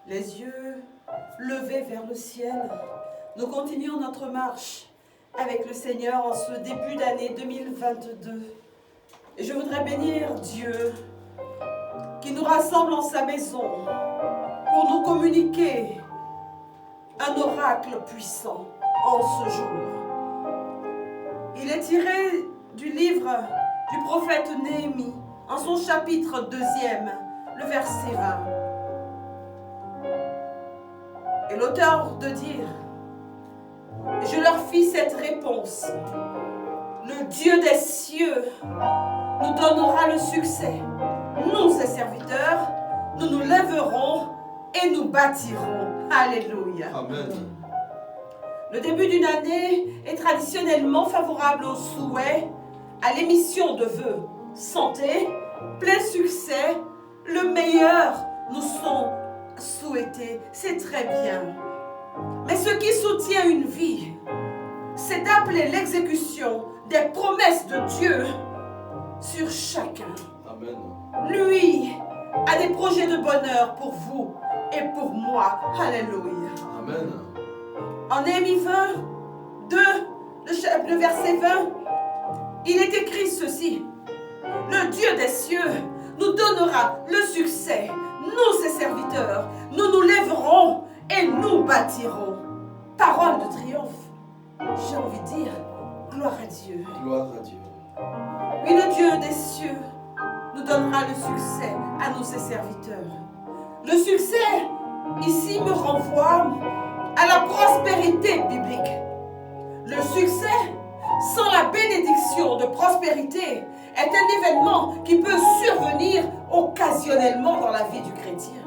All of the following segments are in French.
Les yeux levés vers le ciel, nous continuons notre marche avec le Seigneur en ce début d'année 2022. Et je voudrais bénir Dieu qui nous rassemble en sa maison pour nous communiquer un oracle puissant en ce jour. Il est tiré du livre du prophète Néhémie, en son chapitre 2, le verset 20. Et l'auteur de dire, je leur fis cette réponse, le Dieu des cieux nous donnera le succès. Nous, ses serviteurs, nous nous lèverons et nous bâtirons. Alléluia. Amen. Le début d'une année est traditionnellement favorable aux souhaits, à l'émission de vœux. Santé, plein succès, le meilleur nous sont souhaités. C'est très bien. Mais ce qui soutient une vie, c'est d'appeler l'exécution des promesses de Dieu sur chacun. Amen. Lui a des projets de bonheur pour vous et pour moi. Alléluia. Amen. En Néhémie 20, 2, le verset 20, il est écrit ceci. Le Dieu des cieux nous donnera le succès. Nous, ses serviteurs, nous nous lèverons et nous bâtirons. Parole de triomphe. J'ai envie de dire, gloire à Dieu. Gloire à Dieu. Oui, le Dieu des cieux nous donnera le succès à nous, ses serviteurs. Le succès, ici, me renvoie à la prospérité biblique. Le succès, sans la bénédiction de prospérité, est un événement qui peut survenir occasionnellement dans la vie du chrétien.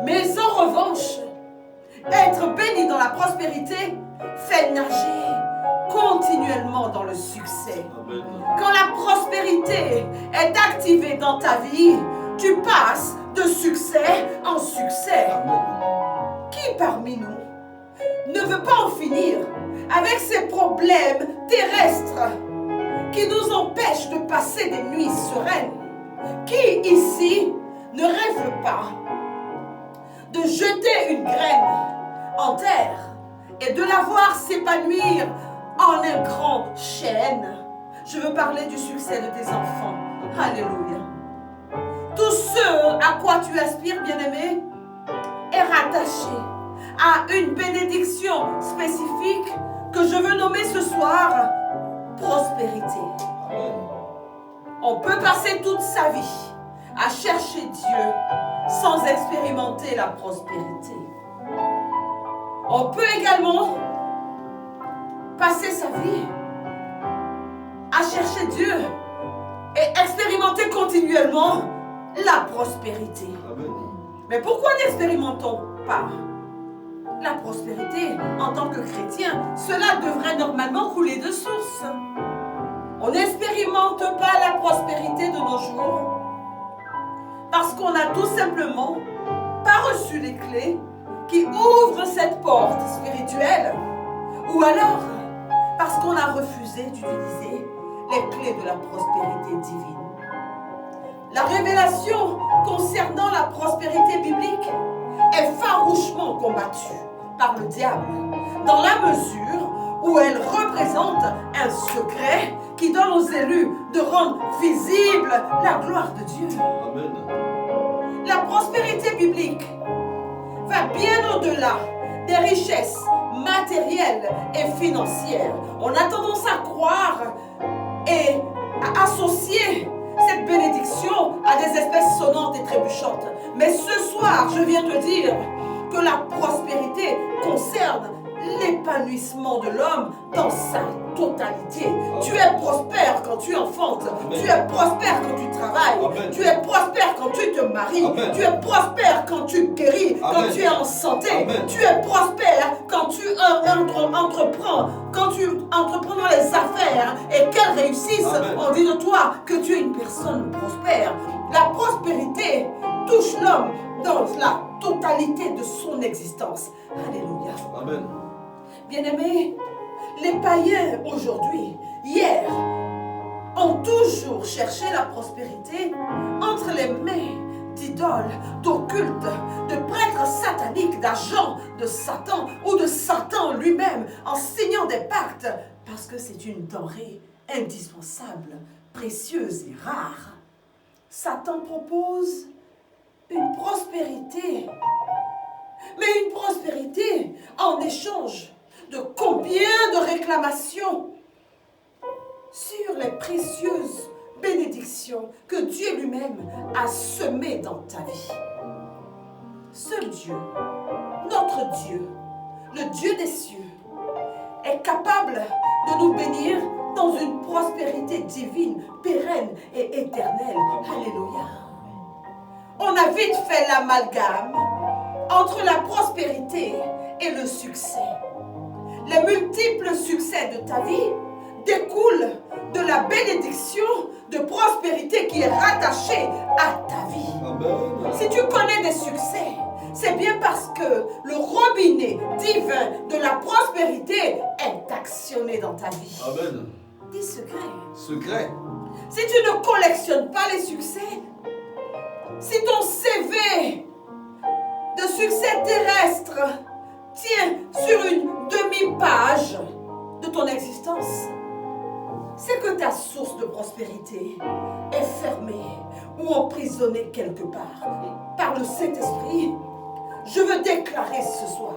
Mais en revanche, être béni dans la prospérité fait nager continuellement dans le succès. Amen. Quand la prospérité est activée dans ta vie, tu passes de succès en succès. Amen. Qui parmi nous ne veut pas en finir avec ces problèmes terrestres qui nous empêchent de passer des nuits sereines? Qui ici ne rêve pas de jeter une graine en terre et de la voir s'épanouir en un grand chêne? Je veux parler du succès de tes enfants. Alléluia. Tout ce à quoi tu aspires, bien-aimé, est rattaché à une bénédiction spécifique que je veux nommer ce soir prospérité. Amen. On peut passer toute sa vie à chercher Dieu sans expérimenter la prospérité. On peut également passer sa vie à chercher Dieu et expérimenter continuellement la prospérité. Amen. Mais pourquoi n'expérimentons pas la prospérité en tant que chrétien? Cela devrait normalement couler de source. On n'expérimente pas la prospérité de nos jours parce qu'on n'a tout simplement pas reçu les clés qui ouvrent cette porte spirituelle, ou alors parce qu'on a refusé d'utiliser les clés de la prospérité divine. La révélation concernant la prospérité biblique est farouchement combattue par le diable, dans la mesure où elle représente un secret qui donne aux élus de rendre visible la gloire de Dieu. Amen. La prospérité biblique va bien au-delà des richesses matérielles et financières. On a tendance à croire et à associer cette bénédiction à des espèces sonnantes et trébuchantes. Mais ce soir, je viens te dire que la prospérité concerne l'épanouissement de l'homme dans sa totalité. Tu es prospère quand tu enfantes. Amen. Tu es prospère quand tu travailles. Amen. Tu es prospère quand tu te maries. Amen. Tu es prospère quand tu guéris, quand Amen. tu es en santé. Amen. Tu es prospère quand tu entreprends. Quand tu entreprends dans les affaires et qu'elles réussissent, Amen. on dit de toi que tu es une personne prospère. La prospérité touche l'homme dans la totalité de son existence. Alléluia. Amen. Bien-aimés, les païens aujourd'hui, hier, ont toujours cherché la prospérité entre les mains d'idoles, d'occultes, de prêtres d'êtres sataniques, d'agents de Satan ou de Satan lui-même en signant des pactes parce que c'est une denrée indispensable, précieuse et rare. Satan propose une prospérité, mais une prospérité en échange de combien de réclamations sur les précieuses bénédictions que Dieu lui-même a semées dans ta vie. Seul Dieu, notre Dieu, le Dieu des cieux, est capable de nous bénir dans une prospérité divine, pérenne et éternelle. Alléluia. On a vite fait l'amalgame entre la prospérité et le succès. Les multiples succès de ta vie découlent de la bénédiction de prospérité qui est rattachée à ta vie. Amen. Si tu connais des succès, c'est bien parce que le robinet divin de la prospérité est actionné dans ta vie. Amen. Des secrets. Secret. Si tu ne collectionnes pas les succès, si ton CV de succès terrestre tient sur une demi-page de ton existence, c'est que ta source de prospérité est fermée ou emprisonnée quelque part. Par le Saint-Esprit, je veux déclarer ce soir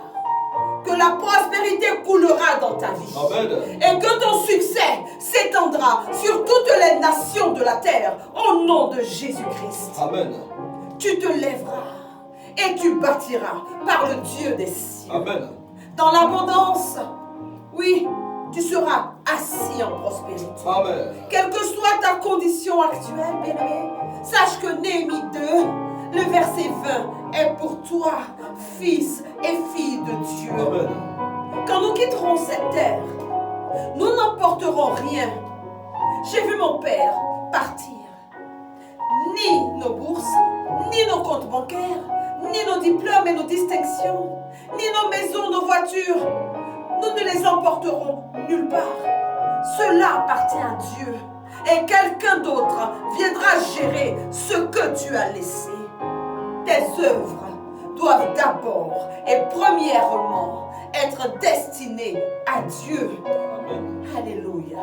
que la prospérité coulera dans ta vie. Amen. Et que ton succès s'étendra sur toutes les nations de la terre au nom de Jésus-Christ. Amen. Tu te lèveras et tu bâtiras par le Dieu des cieux. Amen. Dans l'abondance, oui, tu seras assis en prospérité. Amen. Quelle que soit ta condition actuelle, bien-aimé, sache que Néhémie 2, le verset 20, est pour toi, fils et fille de Dieu. Amen. Quand nous quitterons cette terre, nous n'emporterons rien. J'ai vu mon père partir. Ni nos bourses, ni nos comptes bancaires, ni nos diplômes et nos distinctions, ni nos maisons, nos voitures. Nous ne les emporterons nulle part. Cela appartient à Dieu. Et quelqu'un d'autre viendra gérer ce que tu as laissé. Tes œuvres doivent d'abord et premièrement être destinées à Dieu. Amen. Alléluia.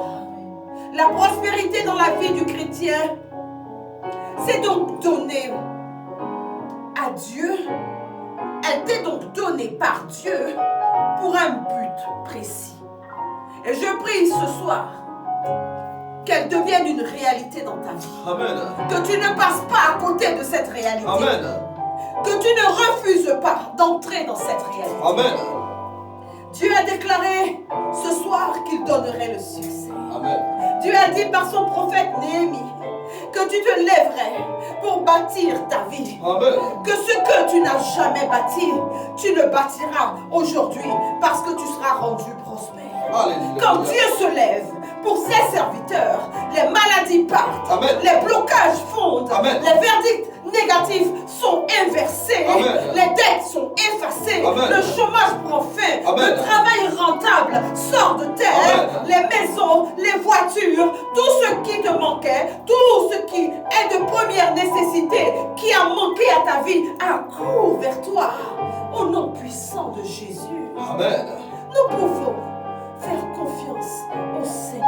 La prospérité dans la vie du chrétien, c'est donc donné à Dieu. Elle t'est donc donnée par Dieu pour un but précis. Et je prie ce soir qu'elle devienne une réalité dans ta vie. Amen. Que tu ne passes pas à côté de cette réalité. Amen. Que tu ne refuses pas d'entrer dans cette réalité. Amen. Dieu a déclaré ce soir qu'il donnerait le succès. Amen. Dieu a dit par son prophète Néhémie que tu te lèverais pour bâtir ta vie. Amen. Que ce que tu n'as jamais bâti, tu le bâtiras aujourd'hui parce que tu seras rendu prospère. Alléluia. Quand Dieu se lève pour ses serviteurs, les maladies partent, Amen. les blocages fondent, Amen. les verdicts négatifs sont inversés, Amen. les dettes sont effacées, Amen. le chômage prend fin, Amen. le travail rentable sort de terre, Amen. les maisons, les voitures, tout ce qui te manquait, tout ce qui est de première nécessité, qui a manqué à ta vie, accourt vers toi. Au nom puissant de Jésus, Amen. nous pouvons faire confiance au Seigneur.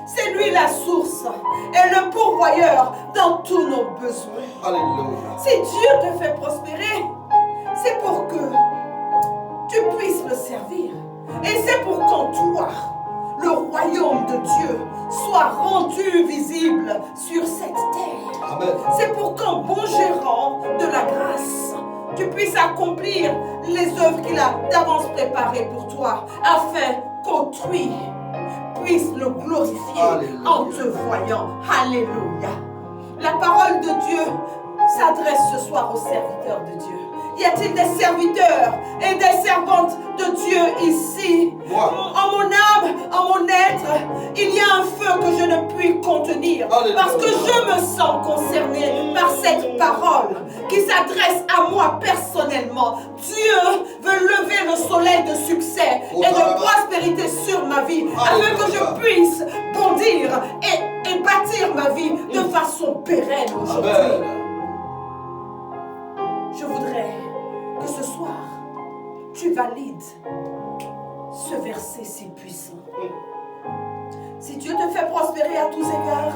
C'est lui la source et le pourvoyeur dans tous nos besoins. Alléluia. Si Dieu te fait prospérer, c'est pour que tu puisses le servir. Et c'est pour qu'en toi, le royaume de Dieu soit rendu visible sur cette terre. Amen. C'est pour qu'en bon gérant de la grâce, tu puisses accomplir les œuvres qu'il a d'avance préparées pour toi, afin qu'autrui puisse le glorifier. Alléluia. En te voyant. Alléluia. La parole de Dieu s'adresse ce soir aux serviteurs de Dieu. Y a-t-il des serviteurs et des servantes de Dieu ici? Moi. En mon âme, en mon être, il y a un feu que je ne puis contenir. Alléluia. Parce que je me sens concerné par cette parole qui s'adresse à moi personnellement. Dieu veut lever le soleil de succès et de prospérité sur ma vie, afin que je puisse bondir et bâtir ma vie de façon pérenne aujourd'hui. Amen. Je voudrais tu valides ce verset si puissant. Si Dieu te fait prospérer à tous égards,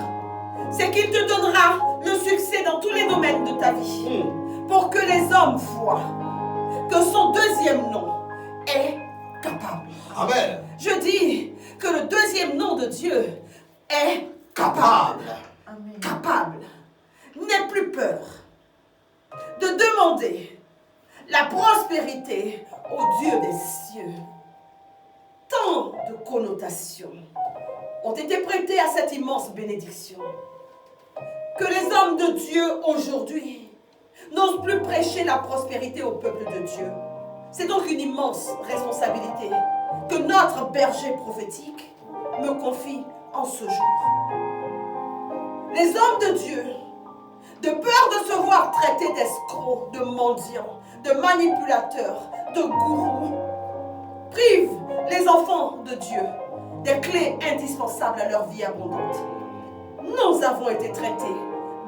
c'est qu'il te donnera le succès dans tous les domaines de ta vie. Pour que les hommes voient que son deuxième nom est capable. Amen. Je dis que le deuxième nom de Dieu est capable. Amen. Capable. N'aie plus peur de demander la prospérité au Dieu des cieux. Tant de connotations ont été prêtées à cette immense bénédiction que les hommes de Dieu aujourd'hui n'osent plus prêcher la prospérité au peuple de Dieu. C'est donc une immense responsabilité que notre berger prophétique me confie en ce jour. Les hommes de Dieu, de peur de se voir traités d'escrocs, de mendiants, de manipulateurs, de gourous, privent les enfants de Dieu des clés indispensables à leur vie abondante. Nous avons été traités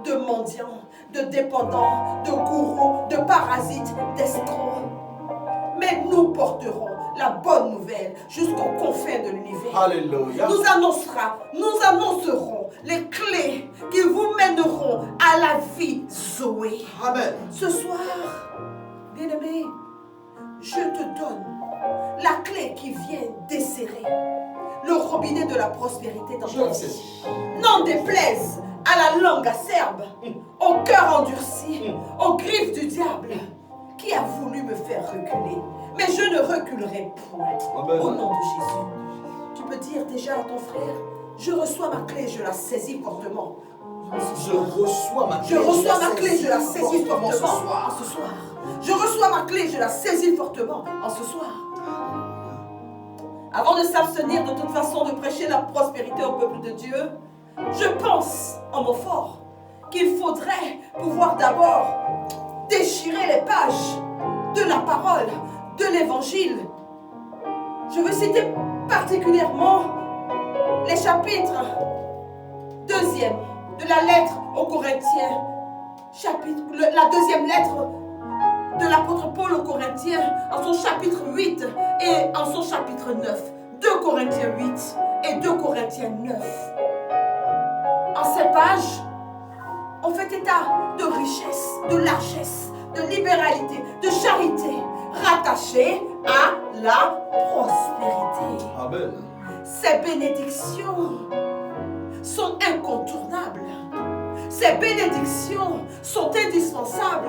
de mendiants, de dépendants, de gourous, de parasites, d'escrocs. Mais nous porterons la bonne nouvelle jusqu'aux confins de l'univers. Alléluia. Nous annoncerons les clés qui vous mèneront à la vie Zoé. Amen. Ce soir, bien-aimé, je te donne la clé qui vient desserrer le robinet de la prospérité dans ta vie. N'en déplaise à la langue acerbe, au cœur endurci, aux griffes du diable, qui a voulu me faire reculer. Mais je ne reculerai point. Amen. Au nom de Jésus. Tu peux dire déjà à ton frère, je reçois ma clé, je la saisis fortement. Je reçois ma clé. Je reçois ma clé, je la saisis fortement fortement en ce soir. Je reçois ma clé, je la saisis fortement en ce soir. Avant de s'abstenir de toute façon de prêcher la prospérité au peuple de Dieu, je pense en mon fort qu'il faudrait pouvoir d'abord déchirer les pages de la parole, de l'évangile. Je veux citer particulièrement les chapitres 2e de la lettre aux Corinthiens, la deuxième lettre de l'apôtre Paul aux Corinthiens, en son chapitre 8 et en son chapitre 9. 2 Corinthiens 8 et 2 Corinthiens 9. En ces pages, on fait état de richesse, de largesse, de libéralité, de charité, rattachée à la prospérité. Amen. Ces bénédictions sont incontournables. Ces bénédictions sont indispensables.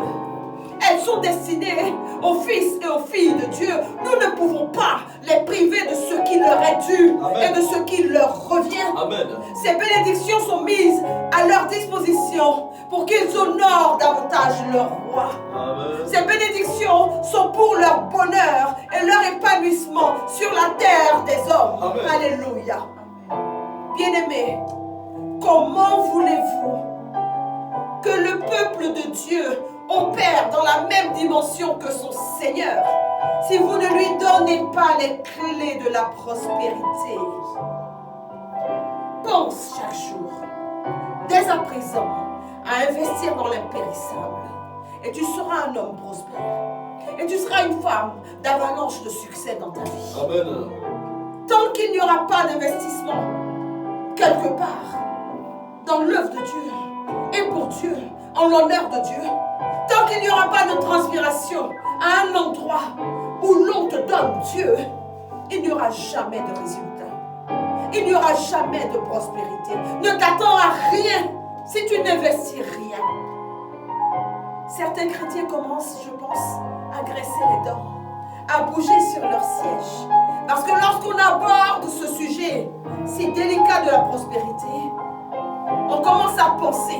Elles sont destinées aux fils et aux filles de Dieu. Nous ne pouvons pas les priver de ce qui leur est dû. Amen. Et de ce qui leur revient. Amen. Ces bénédictions sont mises à leur disposition pour qu'ils honorent davantage leur roi. Amen. Ces bénédictions sont pour leur bonheur et leur épanouissement sur la terre des hommes. Amen. Alléluia. Bien-aimés, comment voulez-vous que le peuple de Dieu opère dans la même dimension que son Seigneur si vous ne lui donnez pas les clés de la prospérité? Pense chaque jour, dès à présent, à investir dans l'impérissable. Et tu seras un homme prospère. Et tu seras une femme d'avalanche de succès dans ta vie. Amen. Tant qu'il n'y aura pas d'investissement quelque part dans l'œuvre de Dieu et pour Dieu, en l'honneur de Dieu, tant qu'il n'y aura pas de transpiration à un endroit où l'on te donne Dieu, il n'y aura jamais de résultat. Il n'y aura jamais de prospérité. Ne t'attends à rien si tu n'investis rien. Certains chrétiens commencent, je pense, à graisser les dents, à bouger sur leur siège. Parce que lorsqu'on aborde ce sujet si délicat de la prospérité, on commence à penser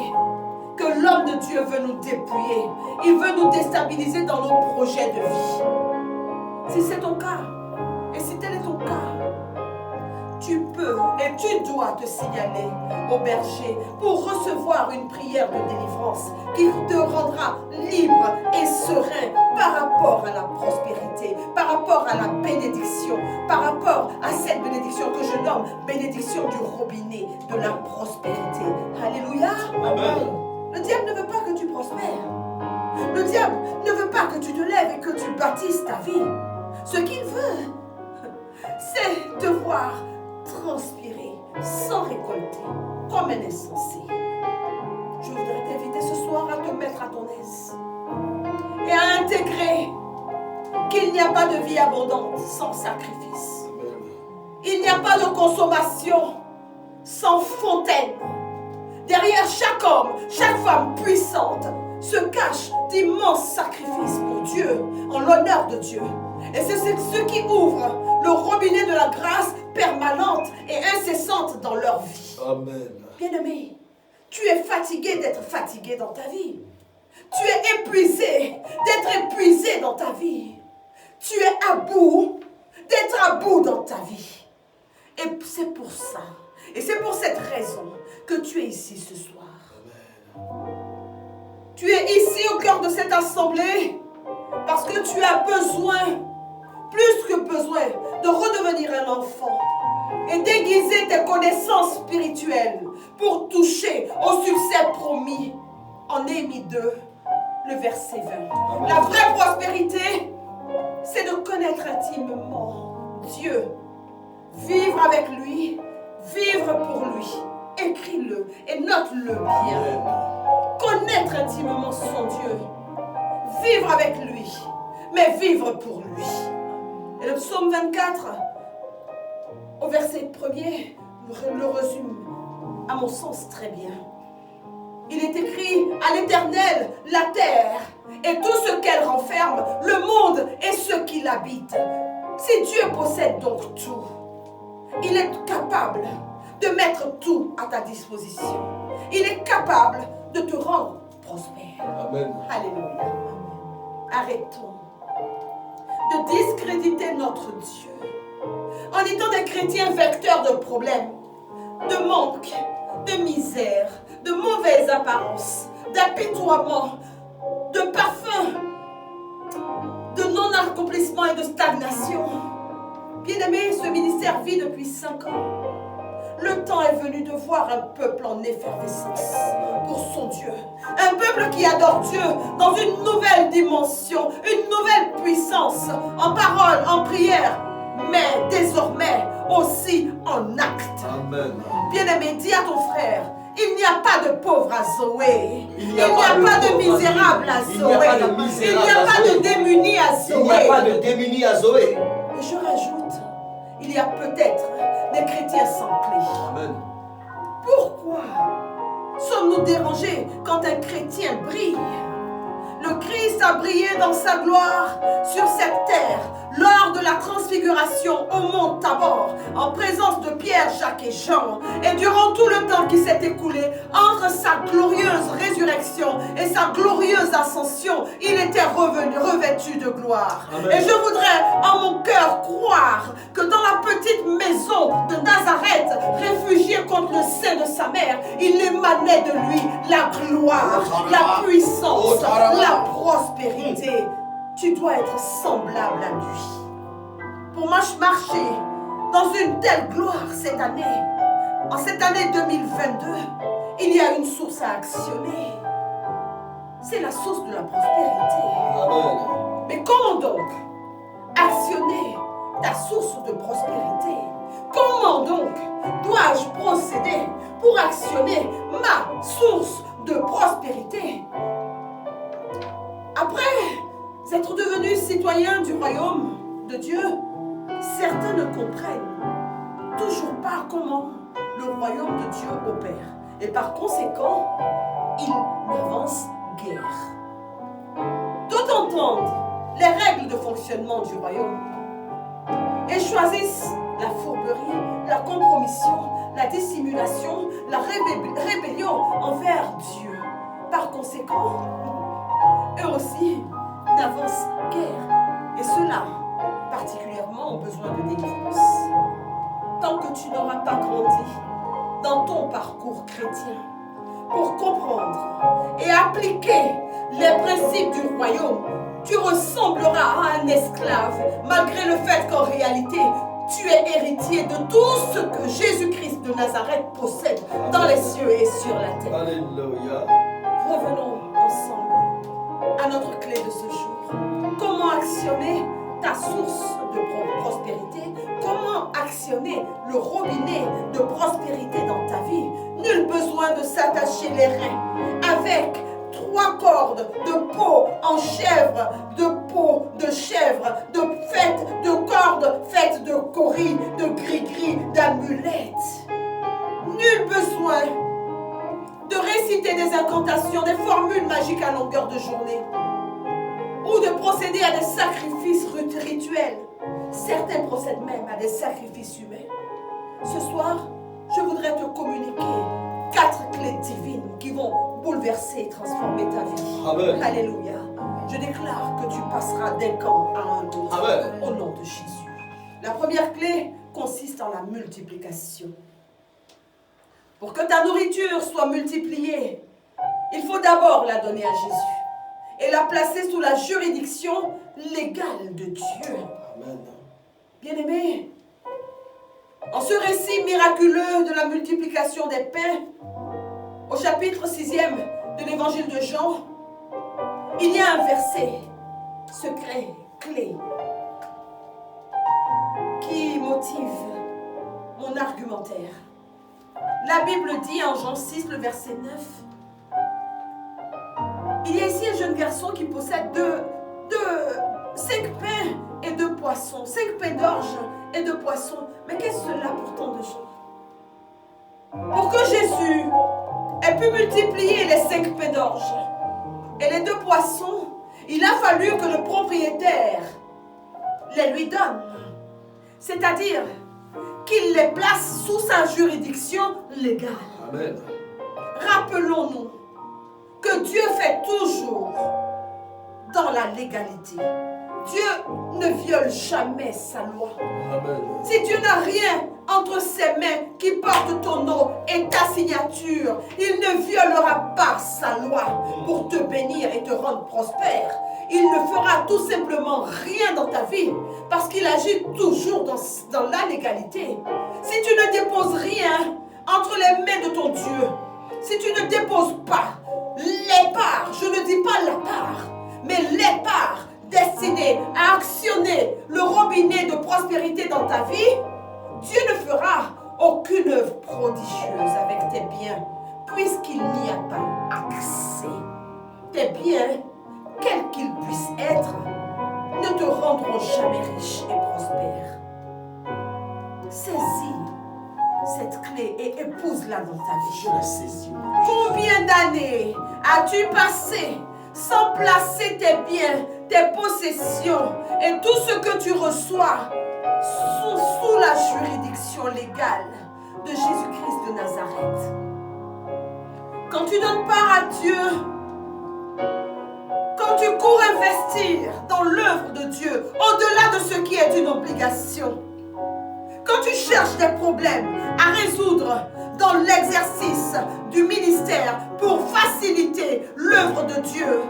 que l'homme de Dieu veut nous dépouiller. Il veut nous déstabiliser dans nos projets de vie. Si c'est ton cas, et si tel est ton cas, tu peux et tu dois te signaler au berger pour recevoir une prière de délivrance qui te rendra libre et serein par rapport à la prospérité, par rapport à la bénédiction, par rapport à cette bénédiction que je nomme bénédiction du robinet de la prospérité. Alléluia. Amen. Le diable ne veut pas que tu prospères. Le diable ne veut pas que tu te lèves et que tu bâtisses ta vie. Ce qu'il veut, c'est te voir transpirer sans récolter, comme un insensé. Je voudrais t'inviter ce soir à te mettre à ton aise et à intégrer qu'il n'y a pas de vie abondante sans sacrifice. Il n'y a pas de consommation sans fontaine. Derrière chaque homme, chaque femme puissante se cachent d'immenses sacrifices pour Dieu, en l'honneur de Dieu. Et c'est ce qui ouvre le robinet de la grâce permanente et incessante dans leur vie. Amen. Bien-aimé, tu es fatigué d'être fatigué dans ta vie. Tu es épuisé d'être épuisé dans ta vie. Tu es à bout d'être à bout dans ta vie. Et c'est pour ça, et c'est pour cette raison que tu es ici ce soir. Tu es ici au cœur de cette assemblée parce que tu as besoin, plus que besoin, de redevenir un enfant et d'aiguiser tes connaissances spirituelles pour toucher au succès promis en Néhémie 2, le verset 20. La vraie prospérité, c'est de connaître intimement Dieu, vivre avec lui, vivre pour lui. Écris-le et note-le bien. Connaître intimement son Dieu, vivre avec lui, mais vivre pour lui. Et le psaume 24, au verset 1er, le résume à mon sens très bien. Il est écrit: à l'Éternel la terre et tout ce qu'elle renferme, le monde et ceux qui l'habitent. Si Dieu possède donc tout, il est capable de mettre tout à ta disposition. Il est capable de te rendre prospère. Amen. Alléluia. Arrêtons de discréditer notre Dieu en étant des chrétiens vecteurs de problèmes, de manque, de misère, de mauvaises apparences, d'apitoiement, de parfum, de non-accomplissement et de stagnation. Bien-aimé, ce ministère vit depuis 5 ans. Le temps est venu de voir un peuple en effervescence pour son Dieu. Un peuple qui adore Dieu dans une nouvelle dimension, une nouvelle puissance, en parole, en prière, mais désormais aussi en acte. Amen. Bien-aimé, dis à ton frère: il n'y a pas de pauvre à Zoé. Il n'y a pas de misérable à Zoé. Il n'y a pas de démuni à Zoé. Il n'y a pas de démuni à Zoé. Et je rajoute, il y a peut-être des chrétiens sans clé. Amen. Pourquoi sommes-nous dérangés quand un chrétien brille? Le Christ a brillé dans sa gloire sur cette terre lors de la transfiguration au mont Tabor, en présence de Pierre, Jacques et Jean. Et durant tout le temps qui s'est écoulé entre sa glorieuse résurrection et sa glorieuse ascension, il était revêtu de gloire. Amen. Et je voudrais en mon cœur croire que dans la petite maison de Nazareth, réfugié contre le sein de sa mère, il émanait de lui la gloire, la puissance, la prospérité. Tu dois être semblable à lui. Pour marcher dans une telle gloire cette année, en cette année 2022, il y a une source à actionner. C'est la source de la prospérité. Amen. Mais comment donc actionner ta source de prospérité? Comment donc dois-je procéder pour actionner ma source de prospérité? Après être devenus citoyens du royaume de Dieu, certains ne comprennent toujours pas comment le royaume de Dieu opère. Et par conséquent, ils n'avancent guère. D'autres entendent les règles de fonctionnement du royaume et choisissent la fourberie, la compromission, la dissimulation, la rébellion envers Dieu. Par conséquent, eux aussi n'avancent guère. Et ceux-là, particulièrement, ont besoin de délivrance. Tant que tu n'auras pas grandi dans ton parcours chrétien pour comprendre et appliquer les principes du royaume, tu ressembleras à un esclave, malgré le fait qu'en réalité, tu es héritier de tout ce que Jésus-Christ de Nazareth possède dans les cieux et sur la terre. Alléluia. Revenons ensemble à notre clé de ce jour. Comment actionner ta source de prospérité, comment actionner le robinet de prospérité dans ta vie. Nul besoin de s'attacher les reins avec 3 cordes de peau en chèvre, de peau de chèvre, de cordes faites de coris, de gris-gris, d'amulettes. Nul besoin de réciter des incantations, des formules magiques à longueur de journée, ou de procéder à des sacrifices rituels. Certains procèdent même à des sacrifices humains. Ce soir, je voudrais te communiquer 4 clés divines qui vont bouleverser et transformer ta vie. Amen. Alléluia. Je déclare que tu passeras d'un camp à un autre. Amen. Au nom de Jésus. La première clé consiste en la multiplication. Pour que ta nourriture soit multipliée, il faut d'abord la donner à Jésus et la placer sous la juridiction légale de Dieu. Amen. Bien-aimés, en ce récit miraculeux de la multiplication des pains, au chapitre 6e de l'évangile de Jean, il y a un verset secret, clé, qui motive mon argumentaire. La Bible dit en Jean 6, le verset 9, il y a ici un jeune garçon qui possède 5 pains et 2 poissons, 5 pains d'orge et 2 poissons. Mais qu'est-ce que cela pour tant de gens? Pour que Jésus ait pu multiplier les 5 pains d'orge et les 2 poissons, il a fallu que le propriétaire les lui donne. C'est-à-dire qu'il les place sous sa juridiction légale. Amen. Rappelons-nous que Dieu fait toujours dans la légalité. Dieu ne viole jamais sa loi. Amen. Si Dieu n'a rien entre ses mains qui porte ton nom et ta signature, il ne violera pas sa loi pour te bénir et te rendre prospère. Il ne fera tout simplement rien dans ta vie parce qu'il agit toujours dans la légalité. Si tu ne déposes rien entre les mains de ton Dieu, si tu ne déposes pas les parts, je ne dis pas la part, mais les parts destinées à actionner le robinet de prospérité dans ta vie, Dieu ne fera aucune œuvre prodigieuse avec tes biens, puisqu'il n'y a pas accès. Tes biens, quels qu'ils puissent être, ne te rendront jamais riche et prospère. Saisis cette clé et épouse-la dans ta vie. Je la saisis. Combien d'années as-tu passé sans placer tes biens, tes possessions et tout ce que tu reçois sous la juridiction légale de Jésus-Christ de Nazareth? Quand tu donnes part à Dieu, quand tu cours investir dans l'œuvre de Dieu, au-delà de ce qui est une obligation, quand tu cherches des problèmes à résoudre dans l'exercice du ministère pour faciliter l'œuvre de Dieu,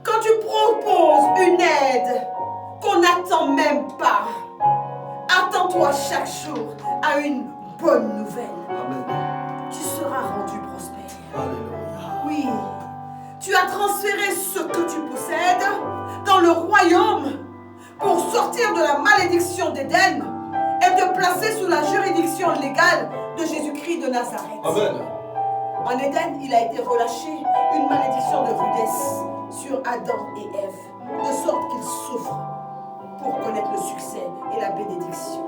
quand tu proposes une aide qu'on n'attend même pas, attends-toi chaque jour à une bonne nouvelle. Amen. Tu seras rendu prospère. Alléluia. Oui, tu as transféré ce que tu possèdes dans le royaume pour sortir de la malédiction d'Éden et te placer sous la juridiction légale de Jésus-Christ de Nazareth. Amen. En Éden, il a été relâché une malédiction de rudesse sur Adam et Ève, de sorte qu'ils souffrent pour connaître le succès et la bénédiction.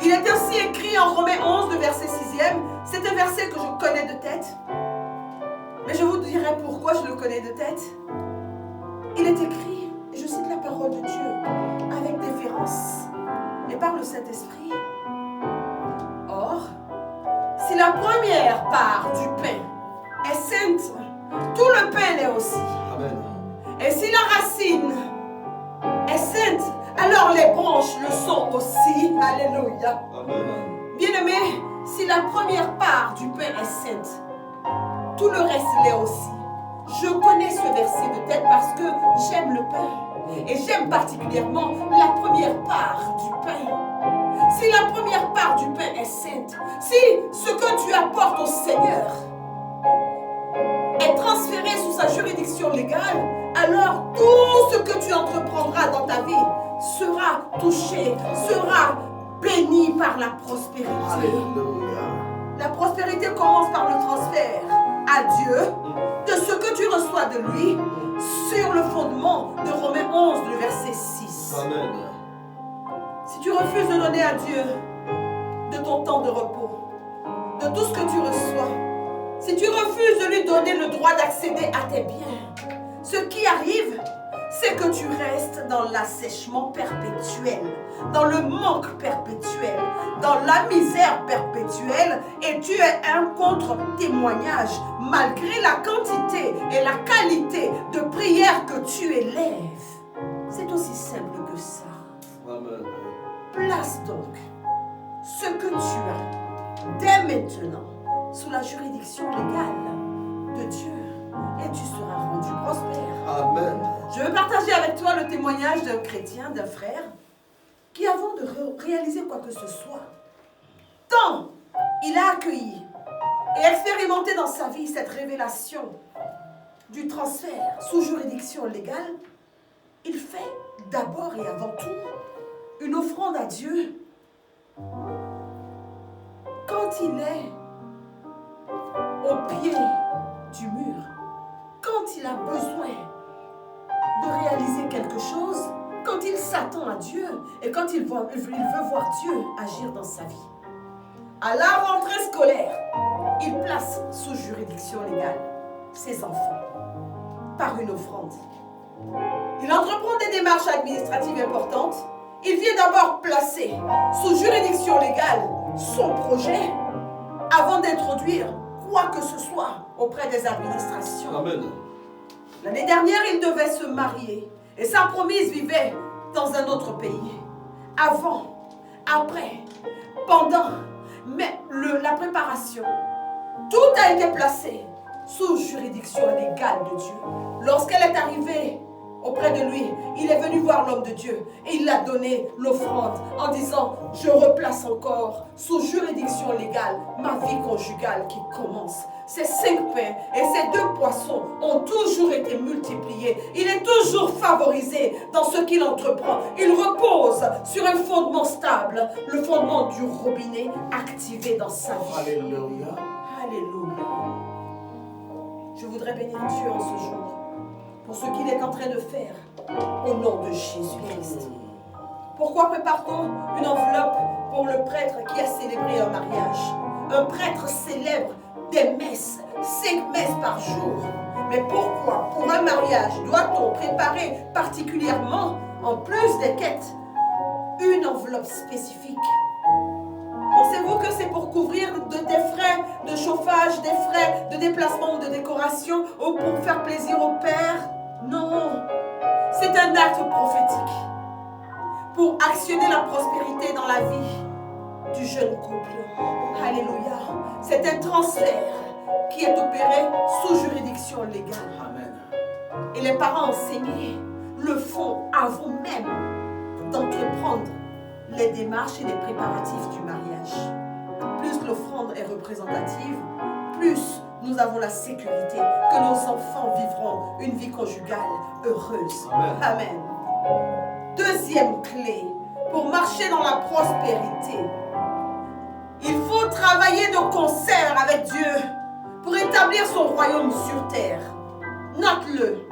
Il est ainsi écrit en Romains 11, le verset 6e. C'est un verset que je connais de tête. Mais je vous dirai pourquoi je le connais de tête. Il est écrit, et je cite la parole de Dieu avec déférence et par le Saint-Esprit. Or, si la première part du pain est sainte, tout le pain l'est aussi. Amen. Et si la racine est sainte, alors les branches le sont aussi. Alléluia. Amen. Bien-aimé, si la première part du pain est sainte, tout le reste l'est aussi. Je connais ce verset de tête parce que j'aime le pain. Et j'aime particulièrement la première part du pain. Si la première part du pain est sainte, si ce que tu apportes au Seigneur est transféré sous sa juridiction légale, alors tout ce que tu entreprendras dans ta vie sera touché, sera béni par la prospérité. Alléluia. La prospérité commence par le transfert à Dieu de ce que tu reçois de lui sur le fondement de Romains 11, le verset 6. Amen. Si tu refuses de donner à Dieu de ton temps de repos, de tout ce que tu reçois, si tu refuses de lui donner le droit d'accéder à tes biens, ce qui arrive, c'est que tu restes dans l'assèchement perpétuel, dans le manque perpétuel, dans la misère perpétuelle, et tu es un contre-témoignage malgré la quantité et la qualité de prière que tu élèves. C'est aussi simple que ça. Amen. Place donc ce que tu as dès maintenant sous la juridiction légale de Dieu et tu seras rendu prospère. Amen. Je veux partager avec toi le témoignage d'un chrétien, d'un frère, qui avant de réaliser quoi que ce soit, tant il a accueilli et expérimenté dans sa vie cette révélation du transfert sous juridiction légale, il fait d'abord et avant tout une offrande à Dieu. Quand il est au pied du mur, quand il a besoin de réaliser quelque chose, quand il s'attend à Dieu et quand il veut voir Dieu agir dans sa vie. À la rentrée scolaire, il place sous juridiction légale ses enfants par une offrande. Il entreprend des démarches administratives importantes. Il vient d'abord placer sous juridiction légale son projet avant d'introduire quoi que ce soit auprès des administrations. Amen. L'année dernière, il devait se marier et sa promise vivait dans un autre pays. Avant, après, pendant, mais la préparation, tout a été placé sous juridiction légale de Dieu. Lorsqu'elle est arrivée auprès de lui, il est venu voir l'homme de Dieu et il a donné l'offrande en disant: je replace encore sous juridiction légale ma vie conjugale qui commence. Ces 5 pains et ces 2 poissons ont toujours été multipliés. Il est toujours favorisé dans ce qu'il entreprend. Il repose sur un fondement stable, le fondement du robinet activé dans sa vie. Alléluia. Alléluia. Je voudrais bénir Dieu en ce jour pour ce qu'il est en train de faire au nom de Jésus-Christ. Pourquoi prépare-t-on une enveloppe pour le prêtre qui a célébré un mariage? Un prêtre célèbre des messes, 5 messes par jour. Mais pourquoi, pour un mariage, doit-on préparer particulièrement, en plus des quêtes, une enveloppe spécifique? Pensez-vous que c'est pour couvrir des frais de chauffage, des frais de déplacement ou de décoration, ou pour faire plaisir au Père? Non, c'est un acte prophétique pour actionner la prospérité dans la vie du jeune couple. Alléluia. C'est un transfert qui est opéré sous juridiction légale. Amen. Et les parents enseignés le font avant même d'entreprendre les démarches et les préparatifs du mariage. Plus l'offrande est représentative, plus nous avons la sécurité que nos enfants vivront une vie conjugale heureuse. Amen. Amen. Deuxième clé pour marcher dans la prospérité. Il faut travailler de concert avec Dieu pour établir son royaume sur terre. Note-le.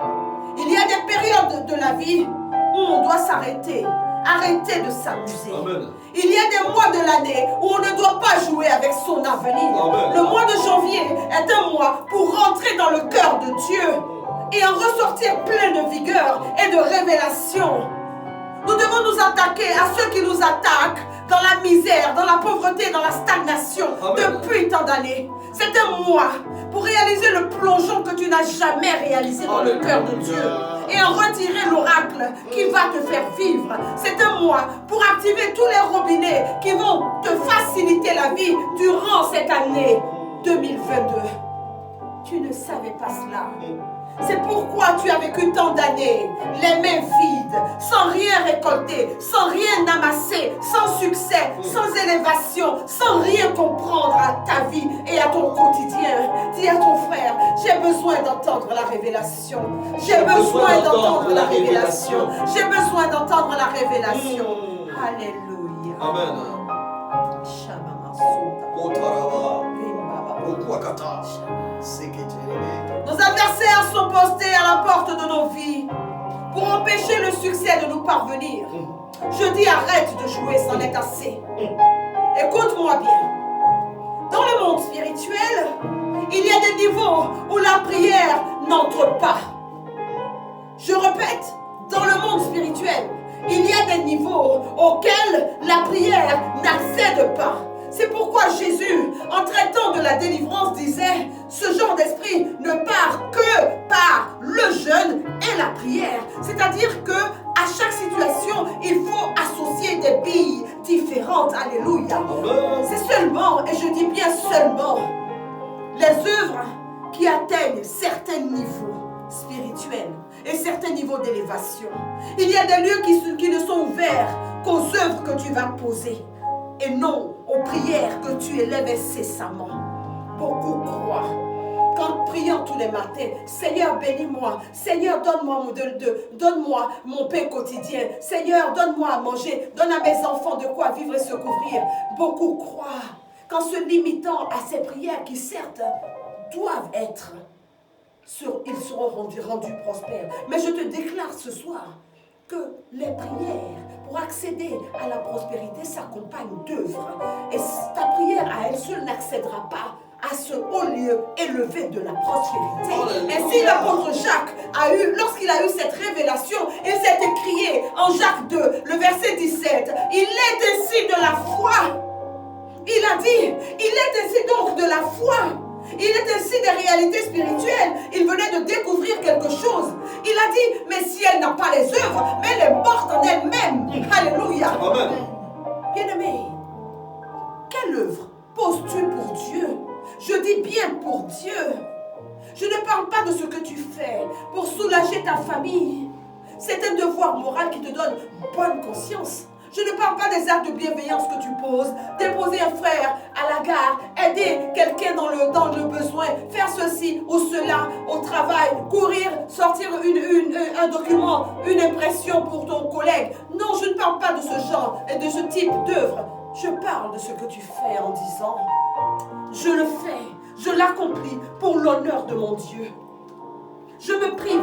Il y a des périodes de la vie où on doit s'arrêter. Arrêter de s'amuser. Amen. Il y a des mois de l'année où on ne doit pas jouer avec son avenir. Amen. Le mois de janvier est un mois pour rentrer dans le cœur de Dieu et en ressortir plein de vigueur et de révélation. Nous devons nous attaquer à ceux qui nous attaquent dans la misère, dans la pauvreté, dans la stagnation. Amen. Depuis tant d'années. C'est un mois pour réaliser le plongeon que tu n'as jamais réalisé dans le cœur de Dieu et en retirer l'oracle qui va te faire vivre. C'est un mois pour activer tous les robinets qui vont te faciliter la vie durant cette année 2022. Tu ne savais pas cela. C'est pourquoi tu as vécu tant d'années, les mains vides, sans rien récolter, sans rien amasser, sans succès, sans élévation, sans rien comprendre à ta vie et à ton quotidien. Dis à ton frère, j'ai besoin d'entendre la révélation. J'ai besoin d'entendre la révélation. J'ai besoin d'entendre la révélation. Alléluia. Amen. Nos adversaires sont postés à la porte de nos vies pour empêcher le succès de nous parvenir. Je dis arrête de jouer, c'en est assez. Écoute-moi bien. Dans le monde spirituel, il y a des niveaux où la prière n'entre pas. Je répète, dans le monde spirituel, il y a des niveaux auxquels la prière n'accède pas. C'est pourquoi Jésus, en traitant de la délivrance, disait, ce genre d'esprit ne part que par le jeûne et la prière. C'est-à-dire que à chaque situation, il faut associer des billes différentes. Alléluia. C'est seulement, et je dis bien seulement, les œuvres qui atteignent certains niveaux spirituels et certains niveaux d'élévation. Il y a des lieux qui ne sont ouverts qu'aux œuvres que tu vas poser et non aux prières que tu élèves incessamment. Beaucoup croient qu'en priant tous les matins, Seigneur bénis-moi, Seigneur donne-moi mon pain quotidien, Seigneur donne-moi à manger, donne à mes enfants de quoi vivre et se couvrir. Beaucoup croient qu'en se limitant à ces prières qui certes doivent être, ils seront rendus prospères. Mais je te déclare ce soir que les prières pour accéder à la prospérité s'accompagnent d'œuvres. Et ta prière à elle seule n'accédera pas à ce haut lieu élevé de la prospérité. Ainsi l'apôtre Jacques a eu, lorsqu'il a eu cette révélation, il s'est écrié en Jacques 2, le verset 17, il est ainsi de la foi. Il a dit, il est ainsi donc de la foi. Il est ainsi des réalités spirituelles. Il venait de découvrir quelque chose. Il a dit, mais si elle n'a pas les œuvres, mais elle est morte en elle-même. Alléluia. Amen. Bien-aimé, quelle œuvre poses-tu pour Dieu? Je dis bien pour Dieu. Je ne parle pas de ce que tu fais pour soulager ta famille. C'est un devoir moral qui te donne bonne conscience. Je ne parle pas des actes de bienveillance que tu poses, déposer un frère à la gare, aider quelqu'un dans le besoin, faire ceci ou cela au travail, courir, sortir un document, une impression pour ton collègue. Non, je ne parle pas de ce genre et de ce type d'œuvre. Je parle de ce que tu fais en disant, je le fais, je l'accomplis pour l'honneur de mon Dieu. Je me prive.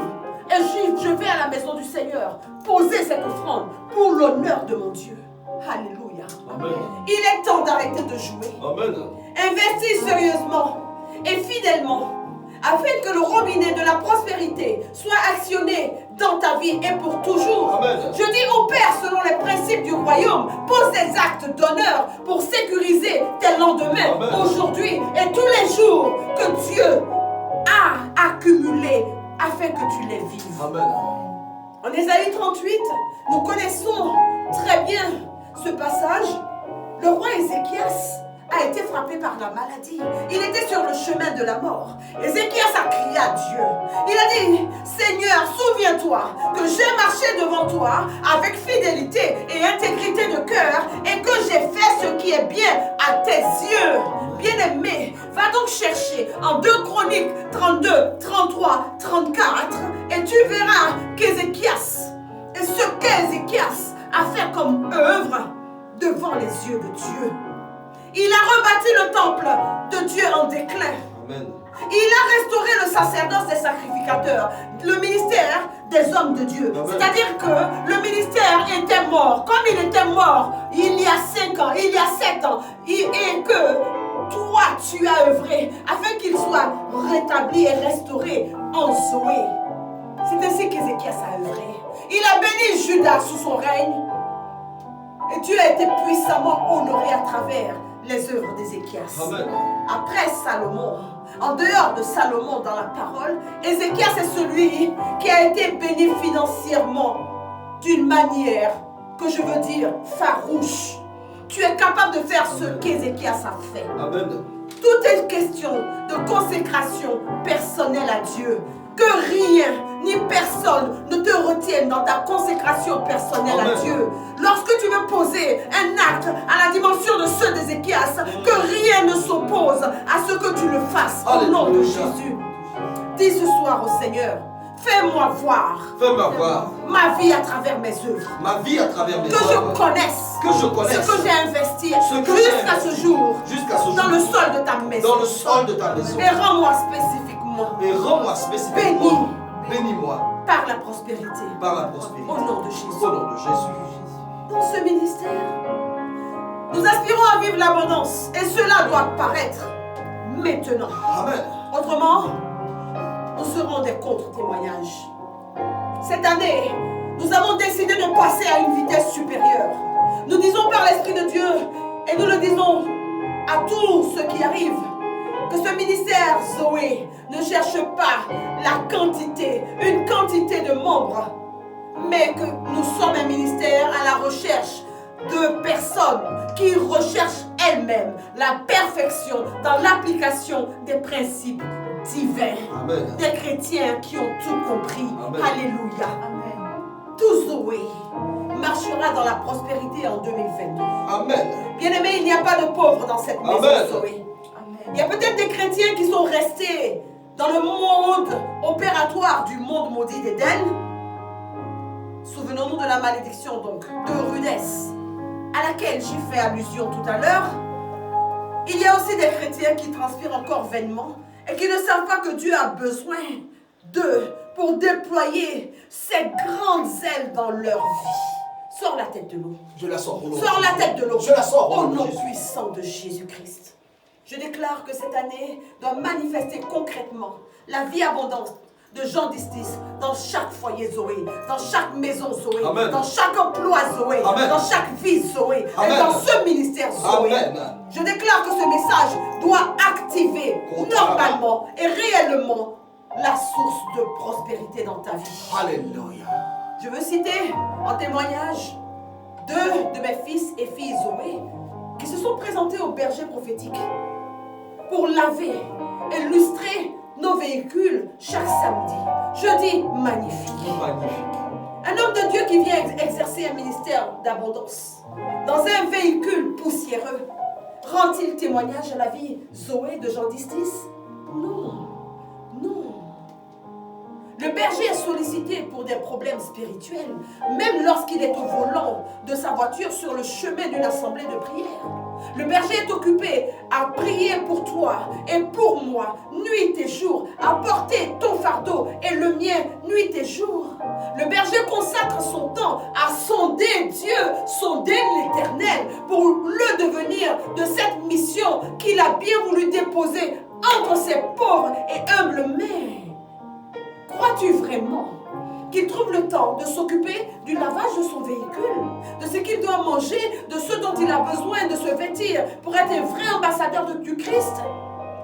Et je vais à la maison du Seigneur poser cette offrande pour l'honneur de mon Dieu. Alléluia. Amen. Il est temps d'arrêter de jouer. Amen. Investis sérieusement et fidèlement afin que le robinet de la prospérité soit actionné dans ta vie et pour toujours. Amen. Je dis opère selon les principes du royaume. Pose des actes d'honneur pour sécuriser tes lendemains aujourd'hui et tous les jours que Dieu a accumulés afin que tu les vives. Amen. En Ésaïe 38, nous connaissons très bien ce passage. Le roi Ézéchias a été frappé par la maladie. Il était sur le chemin de la mort. Ézéchias a crié à Dieu. Il a dit, Seigneur, souviens-toi que j'ai marché devant toi avec fidélité et intégrité de cœur et que j'ai fait ce qui est bien à tes yeux. Bien-aimé, va donc chercher en 2 Chroniques 32, 33, 34 et tu verras qu'Ézéchias et ce qu'Ézéchias a fait comme œuvre devant les yeux de Dieu. Il a rebâti le temple de Dieu en déclin. Amen. Il a restauré le sacerdoce des sacrificateurs, le ministère des hommes de Dieu. C'est-à-dire que le ministère était mort. Comme il était mort il y a 5 ans, il y a 7 ans, et que toi, tu as œuvré afin qu'il soit rétabli et restauré en Zoé. C'est ainsi qu'Ézéchias a œuvré. Il a béni Juda sous son règne. Et Dieu a été puissamment honoré à travers les œuvres d'Ézéchias. Après Salomon, en dehors de Salomon dans la parole, Ézéchias est celui qui a été béni financièrement d'une manière que je veux dire farouche. Tu es capable de faire ce qu'Ézéchias a fait. Amen. Tout est question de consécration personnelle à Dieu. Que rien ni personne ne te retienne dans ta consécration personnelle Amen. à Dieu. Lorsque tu veux poser un acte à la dimension de ceux d'Ézéchias, que rien ne s'oppose à ce que tu le fasses au nom de Alléluia. Jésus. Dis ce soir au Seigneur, fais-moi voir Fais-moi voir ma vie à travers mes œuvres. ma vie à travers mes Que je œuvres. connaisse Que je connaisse ce que j'ai investi ce que jusqu'à j'ai ce jour jusqu'à ce dans le jour sol de ta maison. dans le sol de ta maison. Et rends-moi spécifiquement Et rends-moi spécifiquement. Bénis-moi par la prospérité. par la prospérité. Au nom de Jésus. Au nom de Jésus. Dans ce ministère, nous aspirons à vivre l'abondance et cela doit paraître maintenant. Amen. Autrement, nous serons des contre-témoignages. Cette année, nous avons décidé de passer à une vitesse supérieure. Nous disons par l'Esprit de Dieu et nous le disons à tous ceux qui arrivent que ce ministère Zoé ne cherche pas la quantité, une quantité de membres, mais que nous sommes un ministère à la recherche de personnes qui recherchent elles-mêmes la perfection dans l'application des principes divins. Amen. Des chrétiens qui ont tout compris. Amen. Alléluia. Tout Zoé marchera dans la prospérité en 2022. Amen. Bien-aimés, il n'y a pas de pauvres dans cette maison Amen. Zoé. Il y a peut-être des chrétiens qui sont restés dans le monde opératoire du monde maudit d'Éden. Souvenons-nous de la malédiction donc de rudesse à laquelle j'ai fait allusion tout à l'heure. Il y a aussi des chrétiens qui transpirent encore vainement et qui ne savent pas que Dieu a besoin d'eux pour déployer ses grandes ailes dans leur vie. Sors la tête de l'eau. Je la sors au nom de Sors la Jésus. tête de l'eau. Je la sors Au au nom nom de Jésus. puissant de Jésus-Christ. Je déclare que cette année doit manifester concrètement la vie abondante de Jean d'Istis dans chaque foyer Zoé, dans chaque maison Zoé, Amen. dans chaque emploi Zoé, Amen. dans chaque vie Zoé, Amen. et dans ce ministère Zoé. Amen. Je déclare que ce message doit activer normalement et réellement la source de prospérité dans ta vie. Alléluia. Je veux citer en témoignage 2 de mes fils et filles Zoé qui se sont présentés au berger prophétique pour laver et lustrer nos véhicules chaque samedi. Jeudi magnifique. Magnifique. Un homme de Dieu qui vient exercer un ministère d'abondance dans un véhicule poussiéreux, rend-il témoignage à la vie Zoé de Jean d'Istis? Non, non. Le berger est sollicité pour des problèmes spirituels, même lorsqu'il est au volant de sa voiture sur le chemin d'une assemblée de prière. Le berger est occupé à prier pour toi et pour moi, nuit et jour, à porter ton fardeau et le mien, nuit et jour. Le berger consacre son temps à sonder Dieu, sonder l'Éternel pour le devenir de cette mission qu'il a bien voulu déposer entre ses pauvres et humbles mains. Crois-tu vraiment qu'il trouve le temps de s'occuper du lavage de son véhicule, de ce qu'il doit manger, de ce dont il a besoin de se vêtir pour être un vrai ambassadeur du Christ?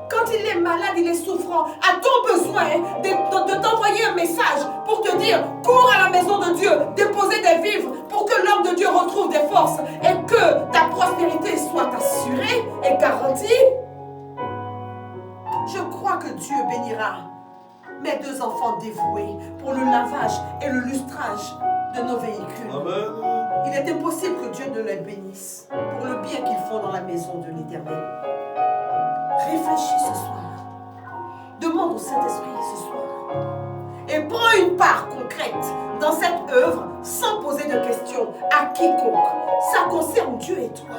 Quand il est malade, il est souffrant, a-t-on besoin de t'envoyer un message pour te dire cours à la maison de Dieu, déposer des vivres pour que l'homme de Dieu retrouve des forces et que ta prospérité soit assurée et garantie? Je crois que Dieu bénira mes 2 enfants dévoués pour le lavage et le lustrage de nos véhicules. Amen. Il est impossible que Dieu ne les bénisse pour le bien qu'ils font dans la maison de l'Éternel. Réfléchis ce soir. Demande au Saint-Esprit ce soir. Et prends une part concrète dans cette œuvre sans poser de questions à quiconque. Ça concerne Dieu et toi.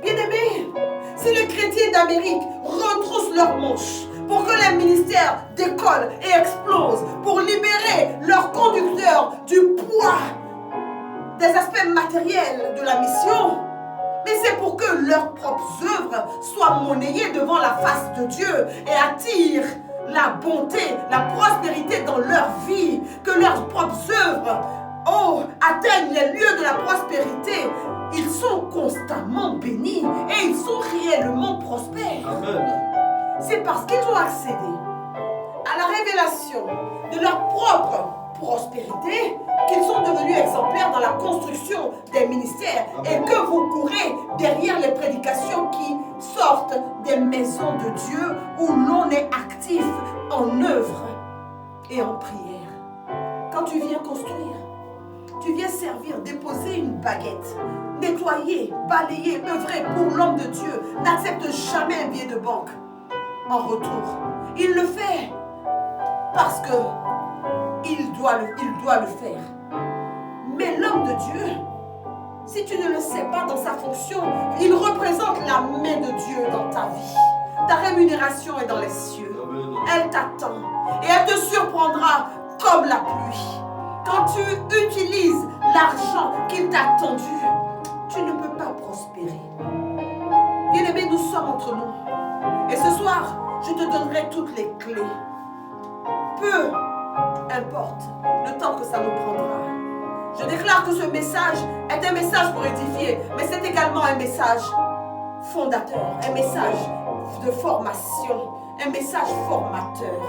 Bien-aimés, si les chrétiens d'Amérique retroussent leurs manches pour que les ministères décollent et explosent, pour libérer leurs conducteurs du poids des aspects matériels de la mission, mais c'est pour que leurs propres œuvres soient monnayées devant la face de Dieu et attirent la bonté, la prospérité dans leur vie, que leurs propres œuvres atteignent les lieux de la prospérité. Ils sont constamment bénis et ils sont réellement prospères. Amen. C'est parce qu'ils ont accédé à la révélation de leur propre prospérité qu'ils sont devenus exemplaires dans la construction des ministères. Amen. Et que vous courez derrière les prédications qui sortent des maisons de Dieu où l'on est actif en œuvre. et en prière. Quand tu viens construire, tu viens servir, déposer une baguette, nettoyer, balayer, œuvrer pour l'homme de Dieu. N'accepte jamais un billet de banque en retour. Il le fait parce que il doit le faire. Mais l'homme de Dieu, si tu ne le sais pas dans sa fonction, il représente la main de Dieu dans ta vie. Ta rémunération est dans les cieux. Elle t'attend et elle te surprendra comme la pluie. Quand tu utilises l'argent qu'il t'a tendu, tu ne peux pas prospérer. Bien-aimés, nous sommes entre nous. Et ce soir, je te donnerai toutes les clés. Peu importe le temps que ça nous prendra. Je déclare que ce message est un message pour édifier, mais c'est également un message fondateur, un message de formation, un message formateur.